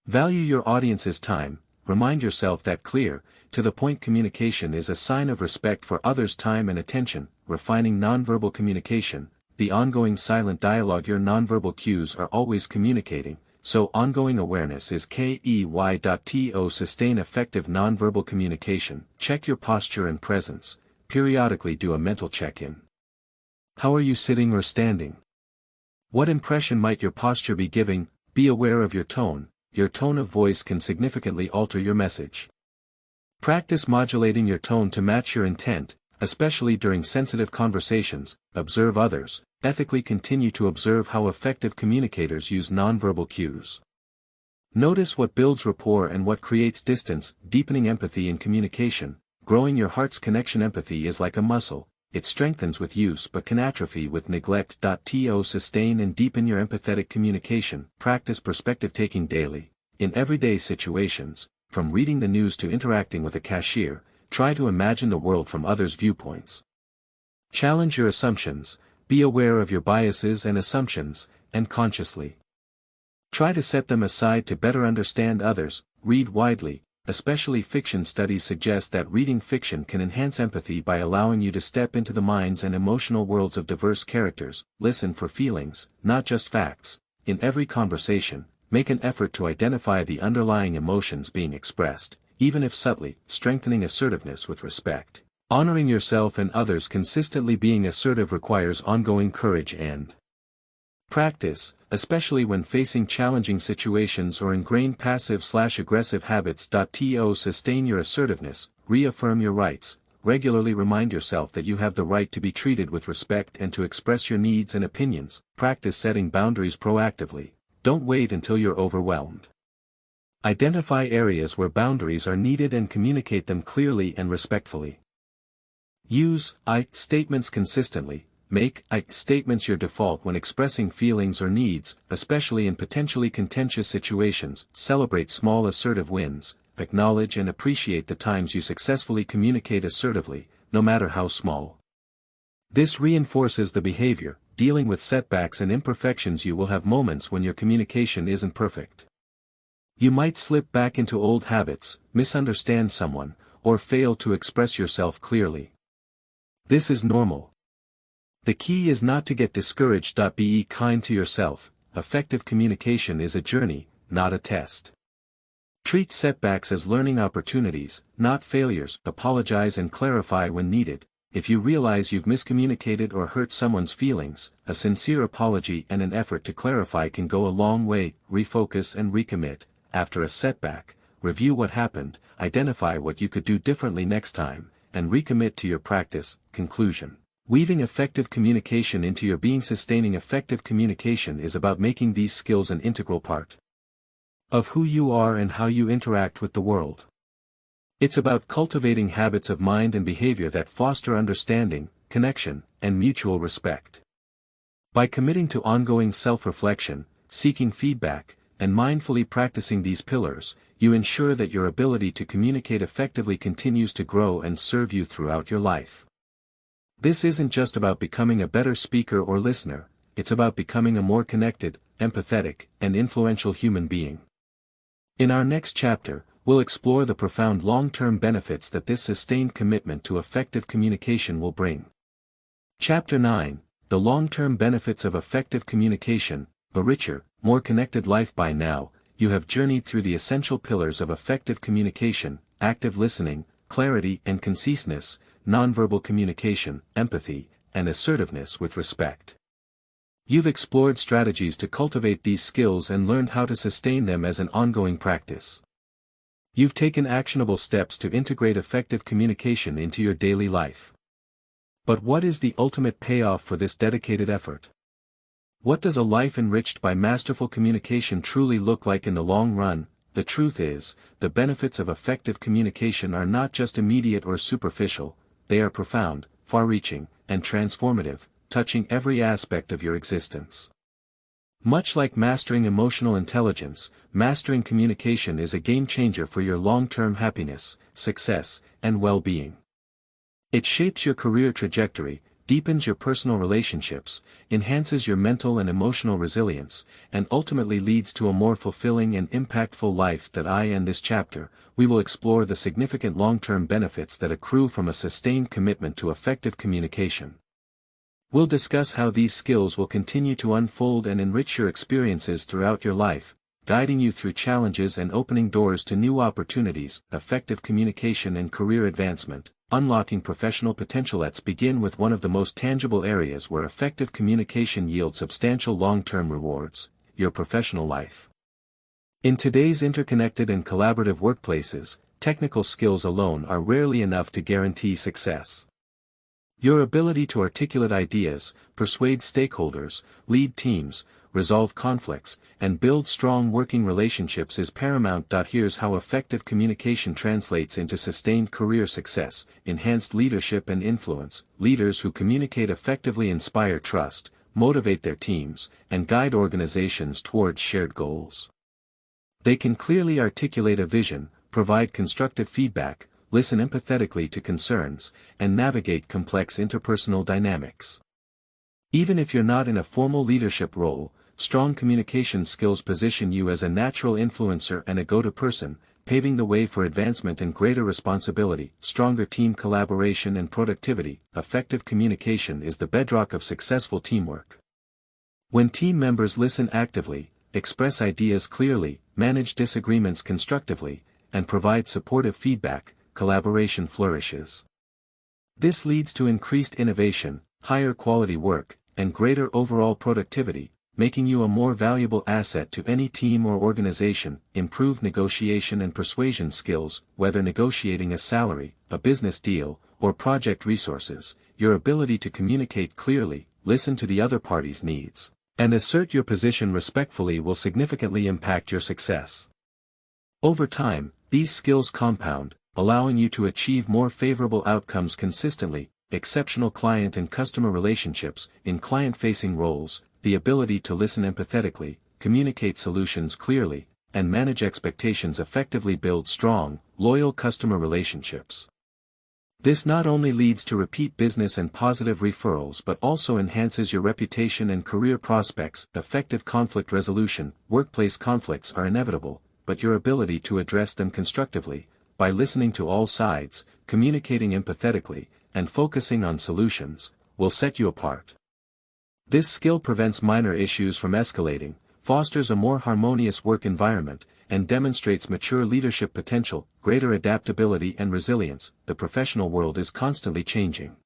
Value your audience's time. Remind yourself that clear, to-the-point communication is a sign of respect for others' time and attention. Refining nonverbal communication. The ongoing silent dialogue. Your nonverbal cues are always communicating, so ongoing awareness is key. To sustain effective nonverbal communication, check your posture and presence, periodically do a mental check-in. How are you sitting or standing? What impression might your posture be giving? Be aware of your tone of voice can significantly alter your message. Practice modulating your tone to match your intent, especially during sensitive conversations. Observe others, ethically continue to observe how effective communicators use nonverbal cues. Notice what builds rapport and what creates distance, deepening empathy in communication, growing your heart's connection. Empathy is like a muscle, it strengthens with use but can atrophy with neglect. To sustain and deepen your empathetic communication, practice perspective taking daily. In everyday situations, from reading the news to interacting with a cashier, try to imagine the world from others' viewpoints. Challenge your assumptions, be aware of your biases and assumptions, and consciously try to set them aside to better understand others. Read widely, especially fiction. Studies suggest that reading fiction can enhance empathy by allowing you to step into the minds and emotional worlds of diverse characters. Listen for feelings, not just facts. In every conversation, make an effort to identify the underlying emotions being expressed, even if subtly, strengthening assertiveness with respect. Honoring yourself and others. Consistently being assertive requires ongoing courage and practice, especially when facing challenging situations or ingrained passive/aggressive habits. To sustain your assertiveness, reaffirm your rights, regularly remind yourself that you have the right to be treated with respect and to express your needs and opinions. Practice setting boundaries proactively, don't wait until you're overwhelmed. Identify areas where boundaries are needed and communicate them clearly and respectfully. Use I statements consistently. Make I statements your default when expressing feelings or needs, especially in potentially contentious situations. Celebrate small assertive wins, acknowledge and appreciate the times you successfully communicate assertively, no matter how small. This reinforces the behavior. Dealing with setbacks and imperfections. You will have moments when your communication isn't perfect. You might slip back into old habits, misunderstand someone, or fail to express yourself clearly. This is normal. The key is not to get discouraged. Be kind to yourself. Effective communication is a journey, not a test. Treat setbacks as learning opportunities, not failures. Apologize and clarify when needed. If you realize you've miscommunicated or hurt someone's feelings, a sincere apology and an effort to clarify can go a long way. Refocus and recommit. After a setback, review what happened, identify what you could do differently next time, and recommit to your practice. Conclusion. Weaving effective communication into your being. Sustaining effective communication is about making these skills an integral part of who you are and how you interact with the world. It's about cultivating habits of mind and behavior that foster understanding, connection, and mutual respect. By committing to ongoing self-reflection, seeking feedback, and mindfully practicing these pillars, you ensure that your ability to communicate effectively continues to grow and serve you throughout your life. This isn't just about becoming a better speaker or listener, it's about becoming a more connected, empathetic, and influential human being. In our next chapter, we'll explore the profound long-term benefits that this sustained commitment to effective communication will bring. Chapter 9, The Long-Term Benefits of Effective Communication, a Richer, More Connected Life. By now, you have journeyed through the essential pillars of effective communication: active listening, clarity and conciseness, nonverbal communication, empathy, and assertiveness with respect. You've explored strategies to cultivate these skills and learned how to sustain them as an ongoing practice. You've taken actionable steps to integrate effective communication into your daily life. But what is the ultimate payoff for this dedicated effort? What does a life enriched by masterful communication truly look like in the long run? The truth is, the benefits of effective communication are not just immediate or superficial, they are profound, far-reaching, and transformative, touching every aspect of your existence. Much like mastering emotional intelligence, mastering communication is a game-changer for your long-term happiness, success, and well-being. It shapes your career trajectory, deepens your personal relationships, enhances your mental and emotional resilience, and ultimately leads to a more fulfilling and impactful life. In this chapter, we will explore the significant long-term benefits that accrue from a sustained commitment to effective communication. We'll discuss how these skills will continue to unfold and enrich your experiences throughout your life, guiding you through challenges and opening doors to new opportunities. Effective communication and career advancement. Unlocking professional potential. Let's begin with one of the most tangible areas where effective communication yields substantial long-term rewards: your professional life. In today's interconnected and collaborative workplaces, technical skills alone are rarely enough to guarantee success. Your ability to articulate ideas, persuade stakeholders, lead teams, resolve conflicts, and build strong working relationships is paramount. Here's how effective communication translates into sustained career success: enhanced leadership and influence. Leaders who communicate effectively inspire trust, motivate their teams, and guide organizations towards shared goals. They can clearly articulate a vision, provide constructive feedback, listen empathetically to concerns, and navigate complex interpersonal dynamics. Even if you're not in a formal leadership role, strong communication skills position you as a natural influencer and a go-to person, paving the way for advancement and greater responsibility. Stronger team collaboration and productivity. Effective communication is the bedrock of successful teamwork. When team members listen actively, express ideas clearly, manage disagreements constructively, and provide supportive feedback, collaboration flourishes. This leads to increased innovation, higher quality work, and greater overall productivity, making you a more valuable asset to any team or organization. Improved negotiation and persuasion skills. Whether negotiating a salary, a business deal, or project resources, your ability to communicate clearly, listen to the other party's needs, and assert your position respectfully will significantly impact your success. Over time, these skills compound, allowing you to achieve more favorable outcomes consistently. Exceptional client and customer relationships. In client-facing roles, the ability to listen empathetically, communicate solutions clearly, and manage expectations effectively build strong, loyal customer relationships. This not only leads to repeat business and positive referrals but also enhances your reputation and career prospects. Effective conflict resolution. Workplace conflicts are inevitable, but your ability to address them constructively, by listening to all sides, communicating empathetically, and focusing on solutions, will set you apart. This skill prevents minor issues from escalating, fosters a more harmonious work environment, and demonstrates mature leadership potential. Greater adaptability and resilience. The professional world is constantly changing.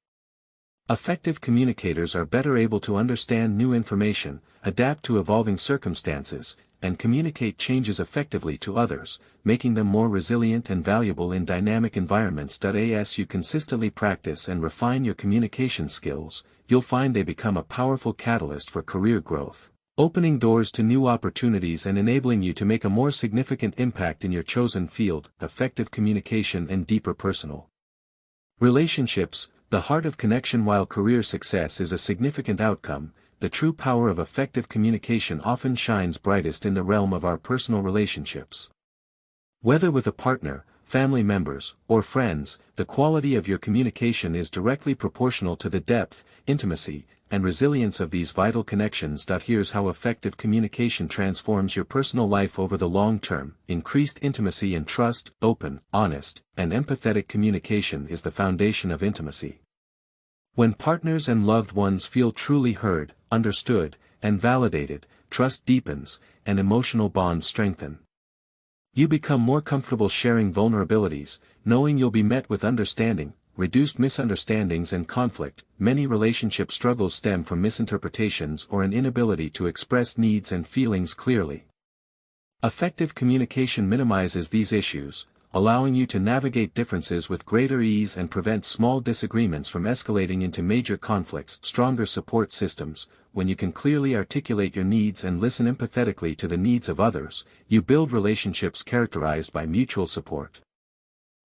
Effective communicators are better able to understand new information, adapt to evolving circumstances, and communicate changes effectively to others, making them more resilient and valuable in dynamic environments. As you consistently practice and refine your communication skills, you'll find they become a powerful catalyst for career growth, opening doors to new opportunities and enabling you to make a more significant impact in your chosen field. Effective communication and deeper personal relationships. The heart of connection. While career success is a significant outcome, the true power of effective communication often shines brightest in the realm of our personal relationships. Whether with a partner, family members, or friends, the quality of your communication is directly proportional to the depth, intimacy, and resilience of these vital connections. Here's how effective communication transforms your personal life over the long term. Increased intimacy and trust. Open, honest, and empathetic communication is the foundation of intimacy. When partners and loved ones feel truly heard, understood, and validated, trust deepens, and emotional bonds strengthen. You become more comfortable sharing vulnerabilities, knowing you'll be met with understanding, reduced misunderstandings and conflict. Many relationship struggles stem from misinterpretations or an inability to express needs and feelings clearly. Effective communication minimizes these issues, allowing you to navigate differences with greater ease and prevent small disagreements from escalating into major conflicts. Stronger support systems. When you can clearly articulate your needs and listen empathetically to the needs of others, you build relationships characterized by mutual support.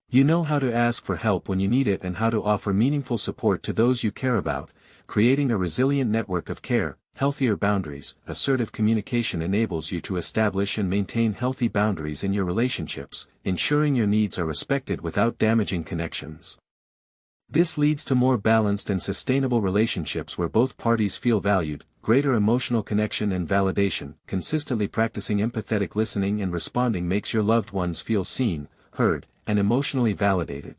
You know how to ask for help when you need it and how to offer meaningful support to those you care about, creating a resilient network of care. Healthier boundaries. Assertive communication enables you to establish and maintain healthy boundaries in your relationships, ensuring your needs are respected without damaging connections. This leads to more balanced and sustainable relationships where both parties feel valued, greater emotional connection and validation. Consistently practicing empathetic listening and responding makes your loved ones feel seen, heard, and emotionally validated.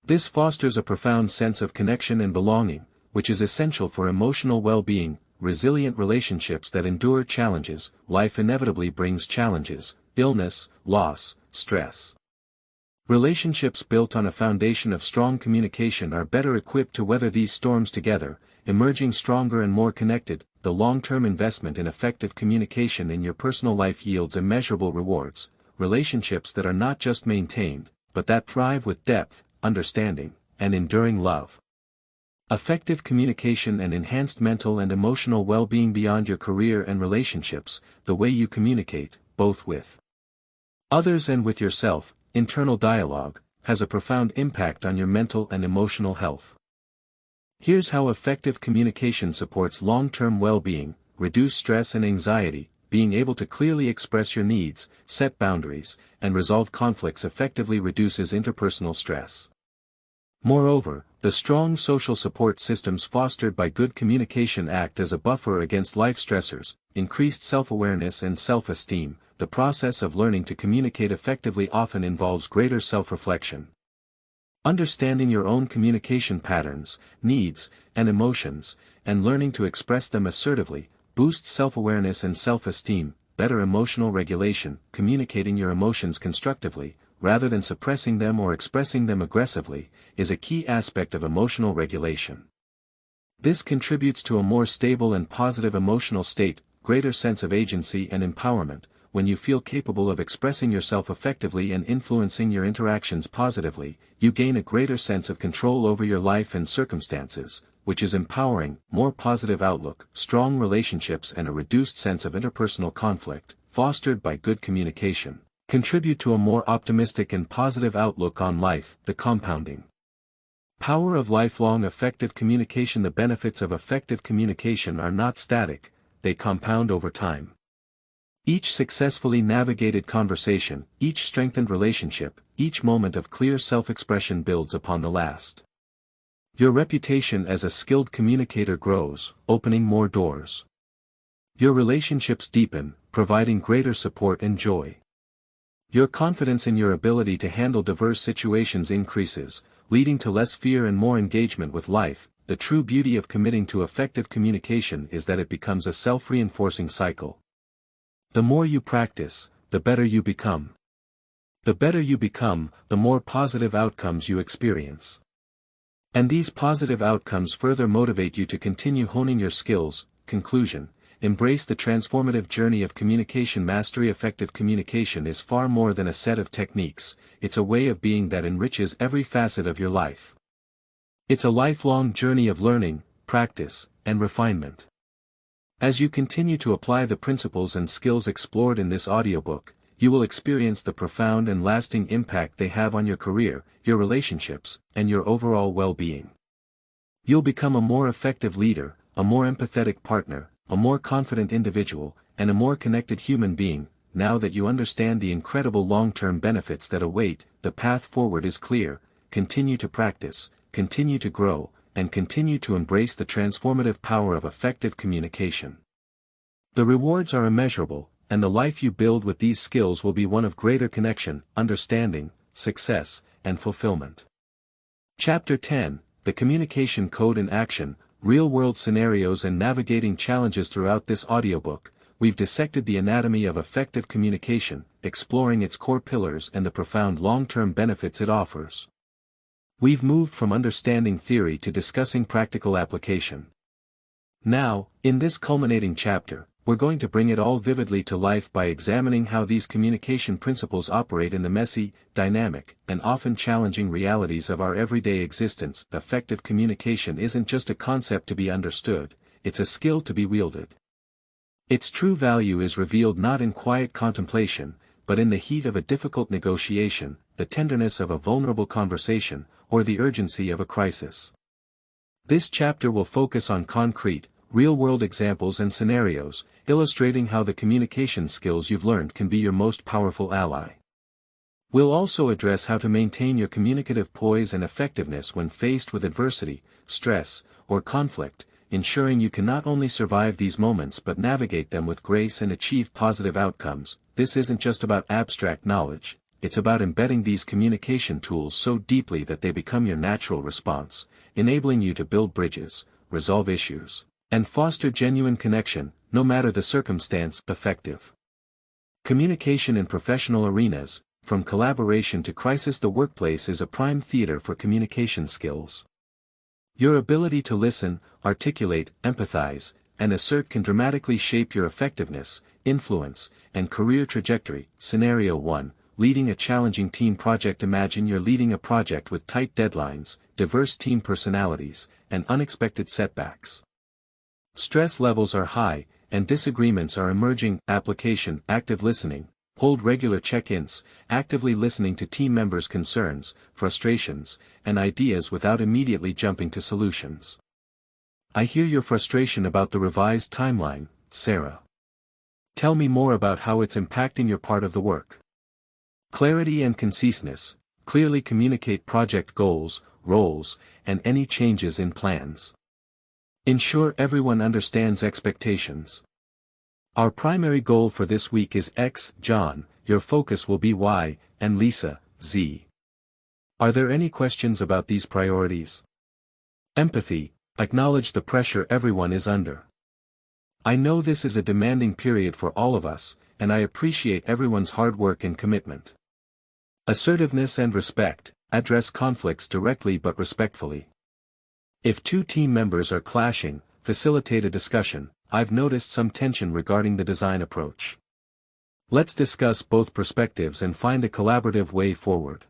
This fosters a profound sense of connection and belonging, which is essential for emotional well-being. resilient relationships that endure challenges. Life inevitably brings challenges, illness, loss, stress. Relationships built on a foundation of strong communication are better equipped to weather these storms together, emerging stronger and more connected. The long-term investment in effective communication in your personal life yields immeasurable rewards, relationships that are not just maintained, but that thrive with depth, understanding, and enduring love. Effective communication and enhanced mental and emotional well-being beyond your career and relationships. The way you communicate, both with others and with yourself, internal dialogue, has a profound impact on your mental and emotional health. Here's how effective communication supports long-term well-being: reduce stress and anxiety. Being able to clearly express your needs, set boundaries, and resolve conflicts effectively reduces interpersonal stress. Moreover, the strong social support systems fostered by good communication act as a buffer against life stressors. Increased self-awareness and self-esteem. The process of learning to communicate effectively often involves greater self-reflection. Understanding your own communication patterns, needs, and emotions, and learning to express them assertively, boosts self-awareness and self-esteem. Better emotional regulation. Communicating your emotions constructively, rather than suppressing them or expressing them aggressively, is a key aspect of emotional regulation. This contributes to a more stable and positive emotional state, greater sense of agency and empowerment. When you feel capable of expressing yourself effectively and influencing your interactions positively, you gain a greater sense of control over your life and circumstances, which is empowering. More positive outlook, strong relationships and a reduced sense of interpersonal conflict, fostered by good communication, contribute to a more optimistic and positive outlook on life. The compounding power of lifelong effective communication. The benefits of effective communication are not static, they compound over time. Each successfully navigated conversation, each strengthened relationship, each moment of clear self-expression builds upon the last. Your reputation as a skilled communicator grows, opening more doors. Your relationships deepen, providing greater support and joy. Your confidence in your ability to handle diverse situations increases, leading to less fear and more engagement with life. The true beauty of committing to effective communication is that it becomes a self-reinforcing cycle. The more you practice, the better you become. The better you become, the more positive outcomes you experience. And these positive outcomes further motivate you to continue honing your skills. Conclusion: embrace the transformative journey of communication mastery. Effective communication is far more than a set of techniques, it's a way of being that enriches every facet of your life. It's a lifelong journey of learning, practice, and refinement. As you continue to apply the principles and skills explored in this audiobook, you will experience the profound and lasting impact they have on your career, your relationships, and your overall well-being. You'll become a more effective leader, a more empathetic partner, a more confident individual, and a more connected human being. Now that you understand the incredible long-term benefits that await, the path forward is clear. Continue to practice, continue to grow, and continue to embrace the transformative power of effective communication. The rewards are immeasurable, and the life you build with these skills will be one of greater connection, understanding, success, and fulfillment. Chapter 10: The Communication Code in Action, Real-World Scenarios and Navigating Challenges. Throughout this audiobook, we've dissected the anatomy of effective communication, exploring its core pillars and the profound long-term benefits it offers. We've moved from understanding theory to discussing practical application. Now, in this culminating chapter, we're going to bring it all vividly to life by examining how these communication principles operate in the messy, dynamic, and often challenging realities of our everyday existence. Effective communication isn't just a concept to be understood, it's a skill to be wielded. Its true value is revealed not in quiet contemplation, but in the heat of a difficult negotiation, the tenderness of a vulnerable conversation, or the urgency of a crisis. This chapter will focus on concrete, real-world examples and scenarios, illustrating how the communication skills you've learned can be your most powerful ally. We'll also address how to maintain your communicative poise and effectiveness when faced with adversity, stress, or conflict, ensuring you can not only survive these moments but navigate them with grace and achieve positive outcomes. This isn't just about abstract knowledge, it's about embedding these communication tools so deeply that they become your natural response, enabling you to build bridges, resolve issues, And foster genuine connection, no matter the circumstance. Effective communication in professional arenas, from collaboration to crisis. The workplace is a prime theater for communication skills. Your ability to listen, articulate, empathize, and assert can dramatically shape your effectiveness, influence, and career trajectory. Scenario 1. Leading a challenging team project. Imagine you're leading a project with tight deadlines, diverse team personalities, and unexpected setbacks. Stress levels are high, and disagreements are emerging. Application: active listening. Hold regular check-ins, actively listening to team members' concerns, frustrations, and ideas without immediately jumping to solutions. I hear your frustration about the revised timeline, Sarah. Tell me more about how it's impacting your part of the work. Clarity and conciseness. Clearly communicate project goals, roles, and any changes in plans. Ensure everyone understands expectations. Our primary goal for this week is X. John, your focus will be Y, and Lisa, Z. Are there any questions about these priorities? Empathy. Acknowledge the pressure everyone is under. I know this is a demanding period for all of us, and I appreciate everyone's hard work and commitment. Assertiveness and respect. Address conflicts directly but respectfully. If two team members are clashing, facilitate a discussion. I've noticed some tension regarding the design approach. Let's discuss both perspectives and find a collaborative way forward.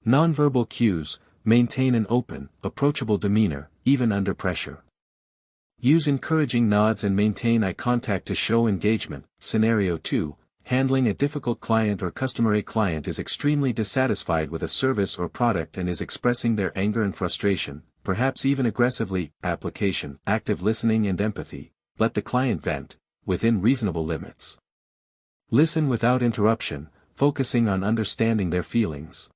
Nonverbal cues. Maintain an open, approachable demeanor, even under pressure. Use encouraging nods and maintain eye contact to show engagement. Scenario 2. Handling a difficult client or customer. A client is extremely dissatisfied with a service or product and is expressing their anger and frustration, perhaps even aggressively. Application: active listening and empathy. Let the client vent, within reasonable limits. Listen without interruption, focusing on understanding their feelings.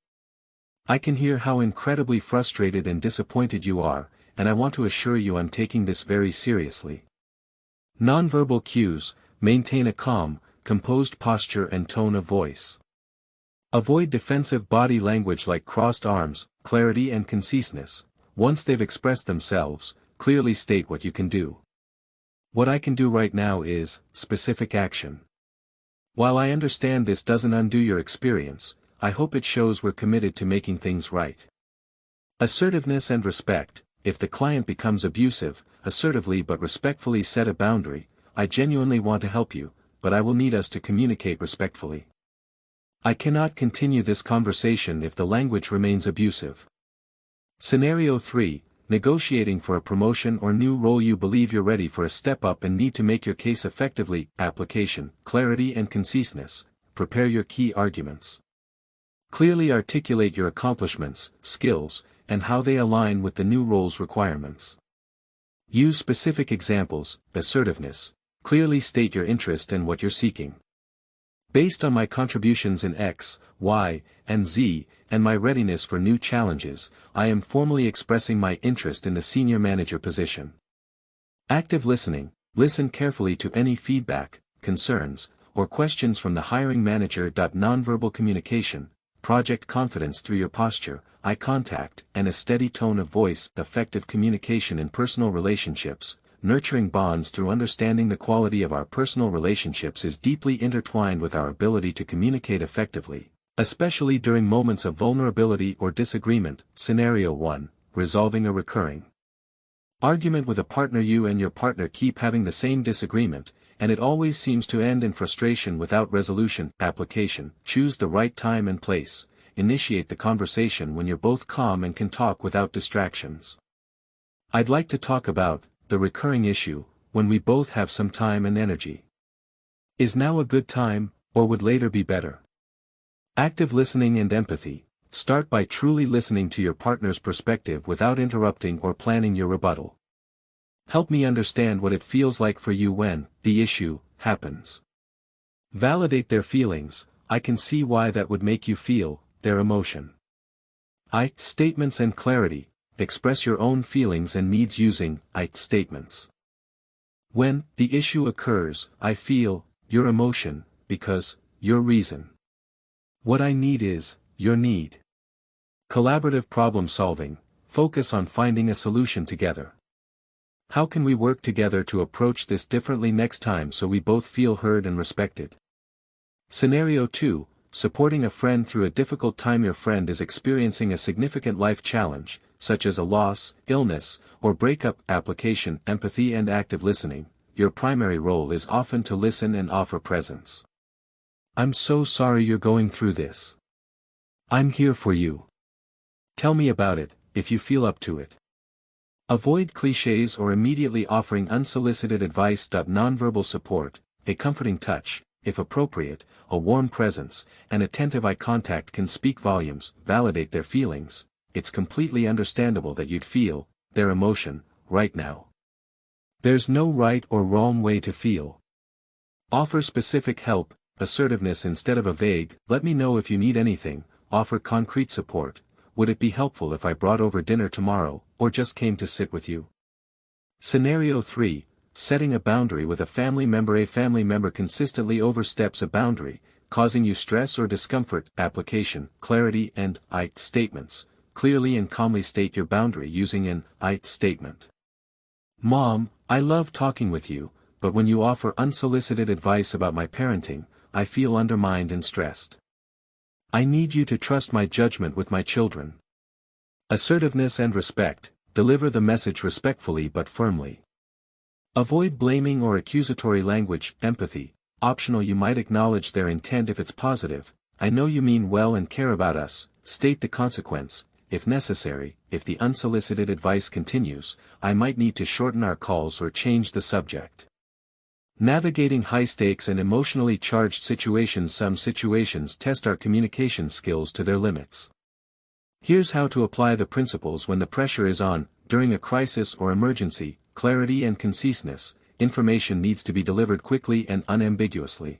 I can hear how incredibly frustrated and disappointed you are, and I want to assure you I'm taking this very seriously. Nonverbal cues. Maintain a calm, composed posture and tone of voice. Avoid defensive body language like crossed arms. Clarity and conciseness. Once they've expressed themselves, clearly state what you can do. What I can do right now is specific action. While I understand this doesn't undo your experience, I hope it shows we're committed to making things right. Assertiveness and respect. If the client becomes abusive, assertively but respectfully set a boundary. I genuinely want to help you, but I will need us to communicate respectfully. I cannot continue this conversation if the language remains abusive. Scenario 3. Negotiating for a promotion or new role. You believe you're ready for a step up and need to make your case effectively. Application: clarity and conciseness. Prepare your key arguments. Clearly articulate your accomplishments, skills, and how they align with the new role's requirements. Use specific examples. Assertiveness. Clearly state your interest and what you're seeking. Based on my contributions in X, Y, and Z, and my readiness for new challenges, I am formally expressing my interest in the senior manager position. Active listening. Listen carefully to any feedback, concerns, or questions from the hiring manager. Nonverbal communication. Project confidence through your posture, eye contact, and a steady tone of voice. Effective communication in personal relationships. Nurturing bonds through understanding. The quality of our personal relationships is deeply intertwined with our ability to communicate effectively, especially during moments of vulnerability or disagreement. Scenario 1. Resolving a recurring argument with a partner. You and your partner keep having the same disagreement, and it always seems to end in frustration without resolution. Application: choose the right time and place. Initiate the conversation when you're both calm and can talk without distractions. I'd like to talk about the recurring issue, when we both have some time and energy. Is now a good time, or would later be better? Active listening and empathy. Start by truly listening to your partner's perspective without interrupting or planning your rebuttal. Help me understand what it feels like for you when the issue happens. Validate their feelings. I can see why that would make you feel their emotion. I statements and clarity. Express your own feelings and needs using I statements. When the issue occurs, I feel your emotion because your reason. What I need is your need. Collaborative problem solving. Focus on finding a solution together. How can we work together to approach this differently next time so we both feel heard and respected? Scenario 2, supporting a friend through a difficult time. Your friend is experiencing a significant life challenge, such as a loss, illness, or breakup. Application, empathy and active listening. Your primary role is often to listen and offer presence. I'm so sorry you're going through this. I'm here for you. Tell me about it, if you feel up to it. Avoid cliches or immediately offering unsolicited advice. Nonverbal support, a comforting touch, if appropriate, a warm presence, and attentive eye contact can speak volumes. Validate their feelings. It's completely understandable that you'd feel their emotion right now. There's no right or wrong way to feel. Offer specific help, assertiveness instead of a vague, let me know if you need anything. Offer concrete support. Would it be helpful if I brought over dinner tomorrow, or just came to sit with you? Scenario 3, setting a boundary with a family member. A family member consistently oversteps a boundary, causing you stress or discomfort. Application, clarity and I statements. Clearly and calmly state your boundary using an I statement. Mom, I love talking with you, but when you offer unsolicited advice about my parenting, I feel undermined and stressed. I need you to trust my judgment with my children. Assertiveness and respect, deliver the message respectfully but firmly. Avoid blaming or accusatory language. Empathy, optional. You might acknowledge their intent if it's positive. I know you mean well and care about us. State the consequence, if necessary. If the unsolicited advice continues, I might need to shorten our calls or change the subject. Navigating high-stakes and emotionally charged situations. Some situations test our communication skills to their limits. Here's how to apply the principles when the pressure is on. During a crisis or emergency, clarity and conciseness, information needs to be delivered quickly and unambiguously.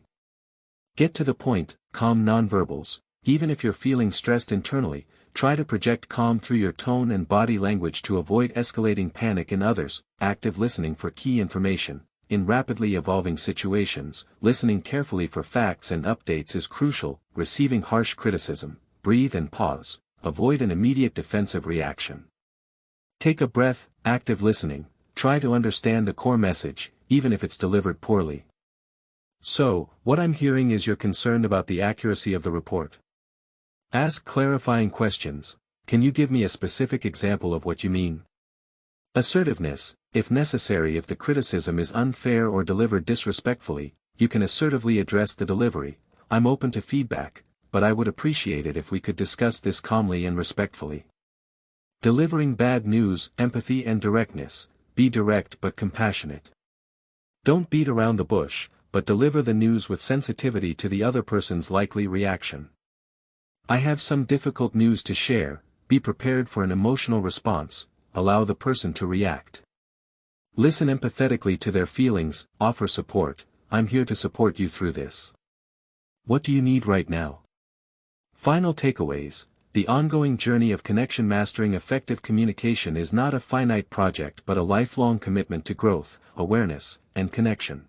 Get to the point. Calm nonverbals. Even if you're feeling stressed internally, try to project calm through your tone and body language to avoid escalating panic in others. Active listening for key information. In rapidly evolving situations, listening carefully for facts and updates is crucial. Receiving harsh criticism, breathe and pause. Avoid an immediate defensive reaction. Take a breath. Active listening, try to understand the core message, even if it's delivered poorly. So, what I'm hearing is you're concerned about the accuracy of the report. Ask clarifying questions. Can you give me a specific example of what you mean? Assertiveness, if necessary. If the criticism is unfair or delivered disrespectfully, you can assertively address the delivery. I'm open to feedback, but I would appreciate it if we could discuss this calmly and respectfully. Delivering bad news. Empathy and directness, be direct but compassionate. Don't beat around the bush, but deliver the news with sensitivity to the other person's likely reaction. I have some difficult news to share. Be prepared for an emotional response. Allow the person to react. Listen empathetically to their feelings. Offer support. I'm here to support you through this. What do you need right now? Final takeaways. The ongoing journey of connection. Mastering effective communication is not a finite project but a lifelong commitment to growth, awareness, and connection.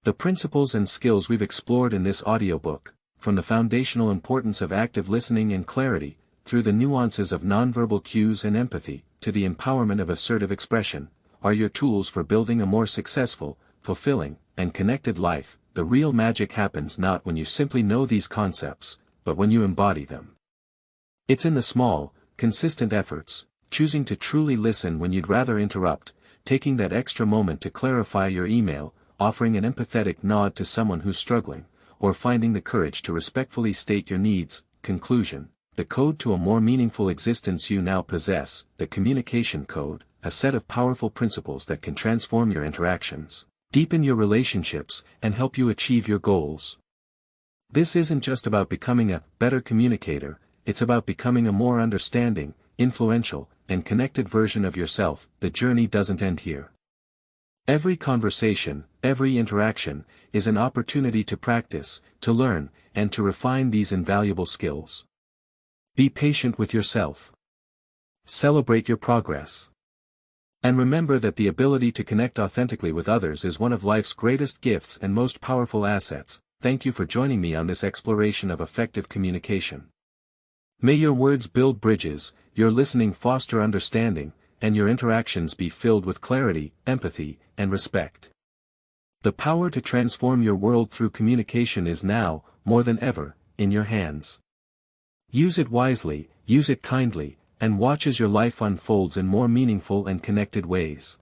The principles and skills we've explored in this audiobook, from the foundational importance of active listening and clarity, through the nuances of nonverbal cues and empathy, to the empowerment of assertive expression, are your tools for building a more successful, fulfilling, and connected life. The real magic happens not when you simply know these concepts, but when you embody them. It's in the small, consistent efforts, choosing to truly listen when you'd rather interrupt, taking that extra moment to clarify your email, offering an empathetic nod to someone who's struggling, or finding the courage to respectfully state your needs. Conclusion. The code to a more meaningful existence you now possess, the communication code, a set of powerful principles that can transform your interactions, deepen your relationships, and help you achieve your goals. This isn't just about becoming a better communicator, it's about becoming a more understanding, influential, and connected version of yourself. The journey doesn't end here. Every conversation, every interaction, is an opportunity to practice, to learn, and to refine these invaluable skills. Be patient with yourself. Celebrate your progress. And remember that the ability to connect authentically with others is one of life's greatest gifts and most powerful assets. Thank you for joining me on this exploration of effective communication. May your words build bridges, your listening foster understanding, and your interactions be filled with clarity, empathy, and respect. The power to transform your world through communication is now, more than ever, in your hands. Use it wisely, use it kindly, and watch as your life unfolds in more meaningful and connected ways.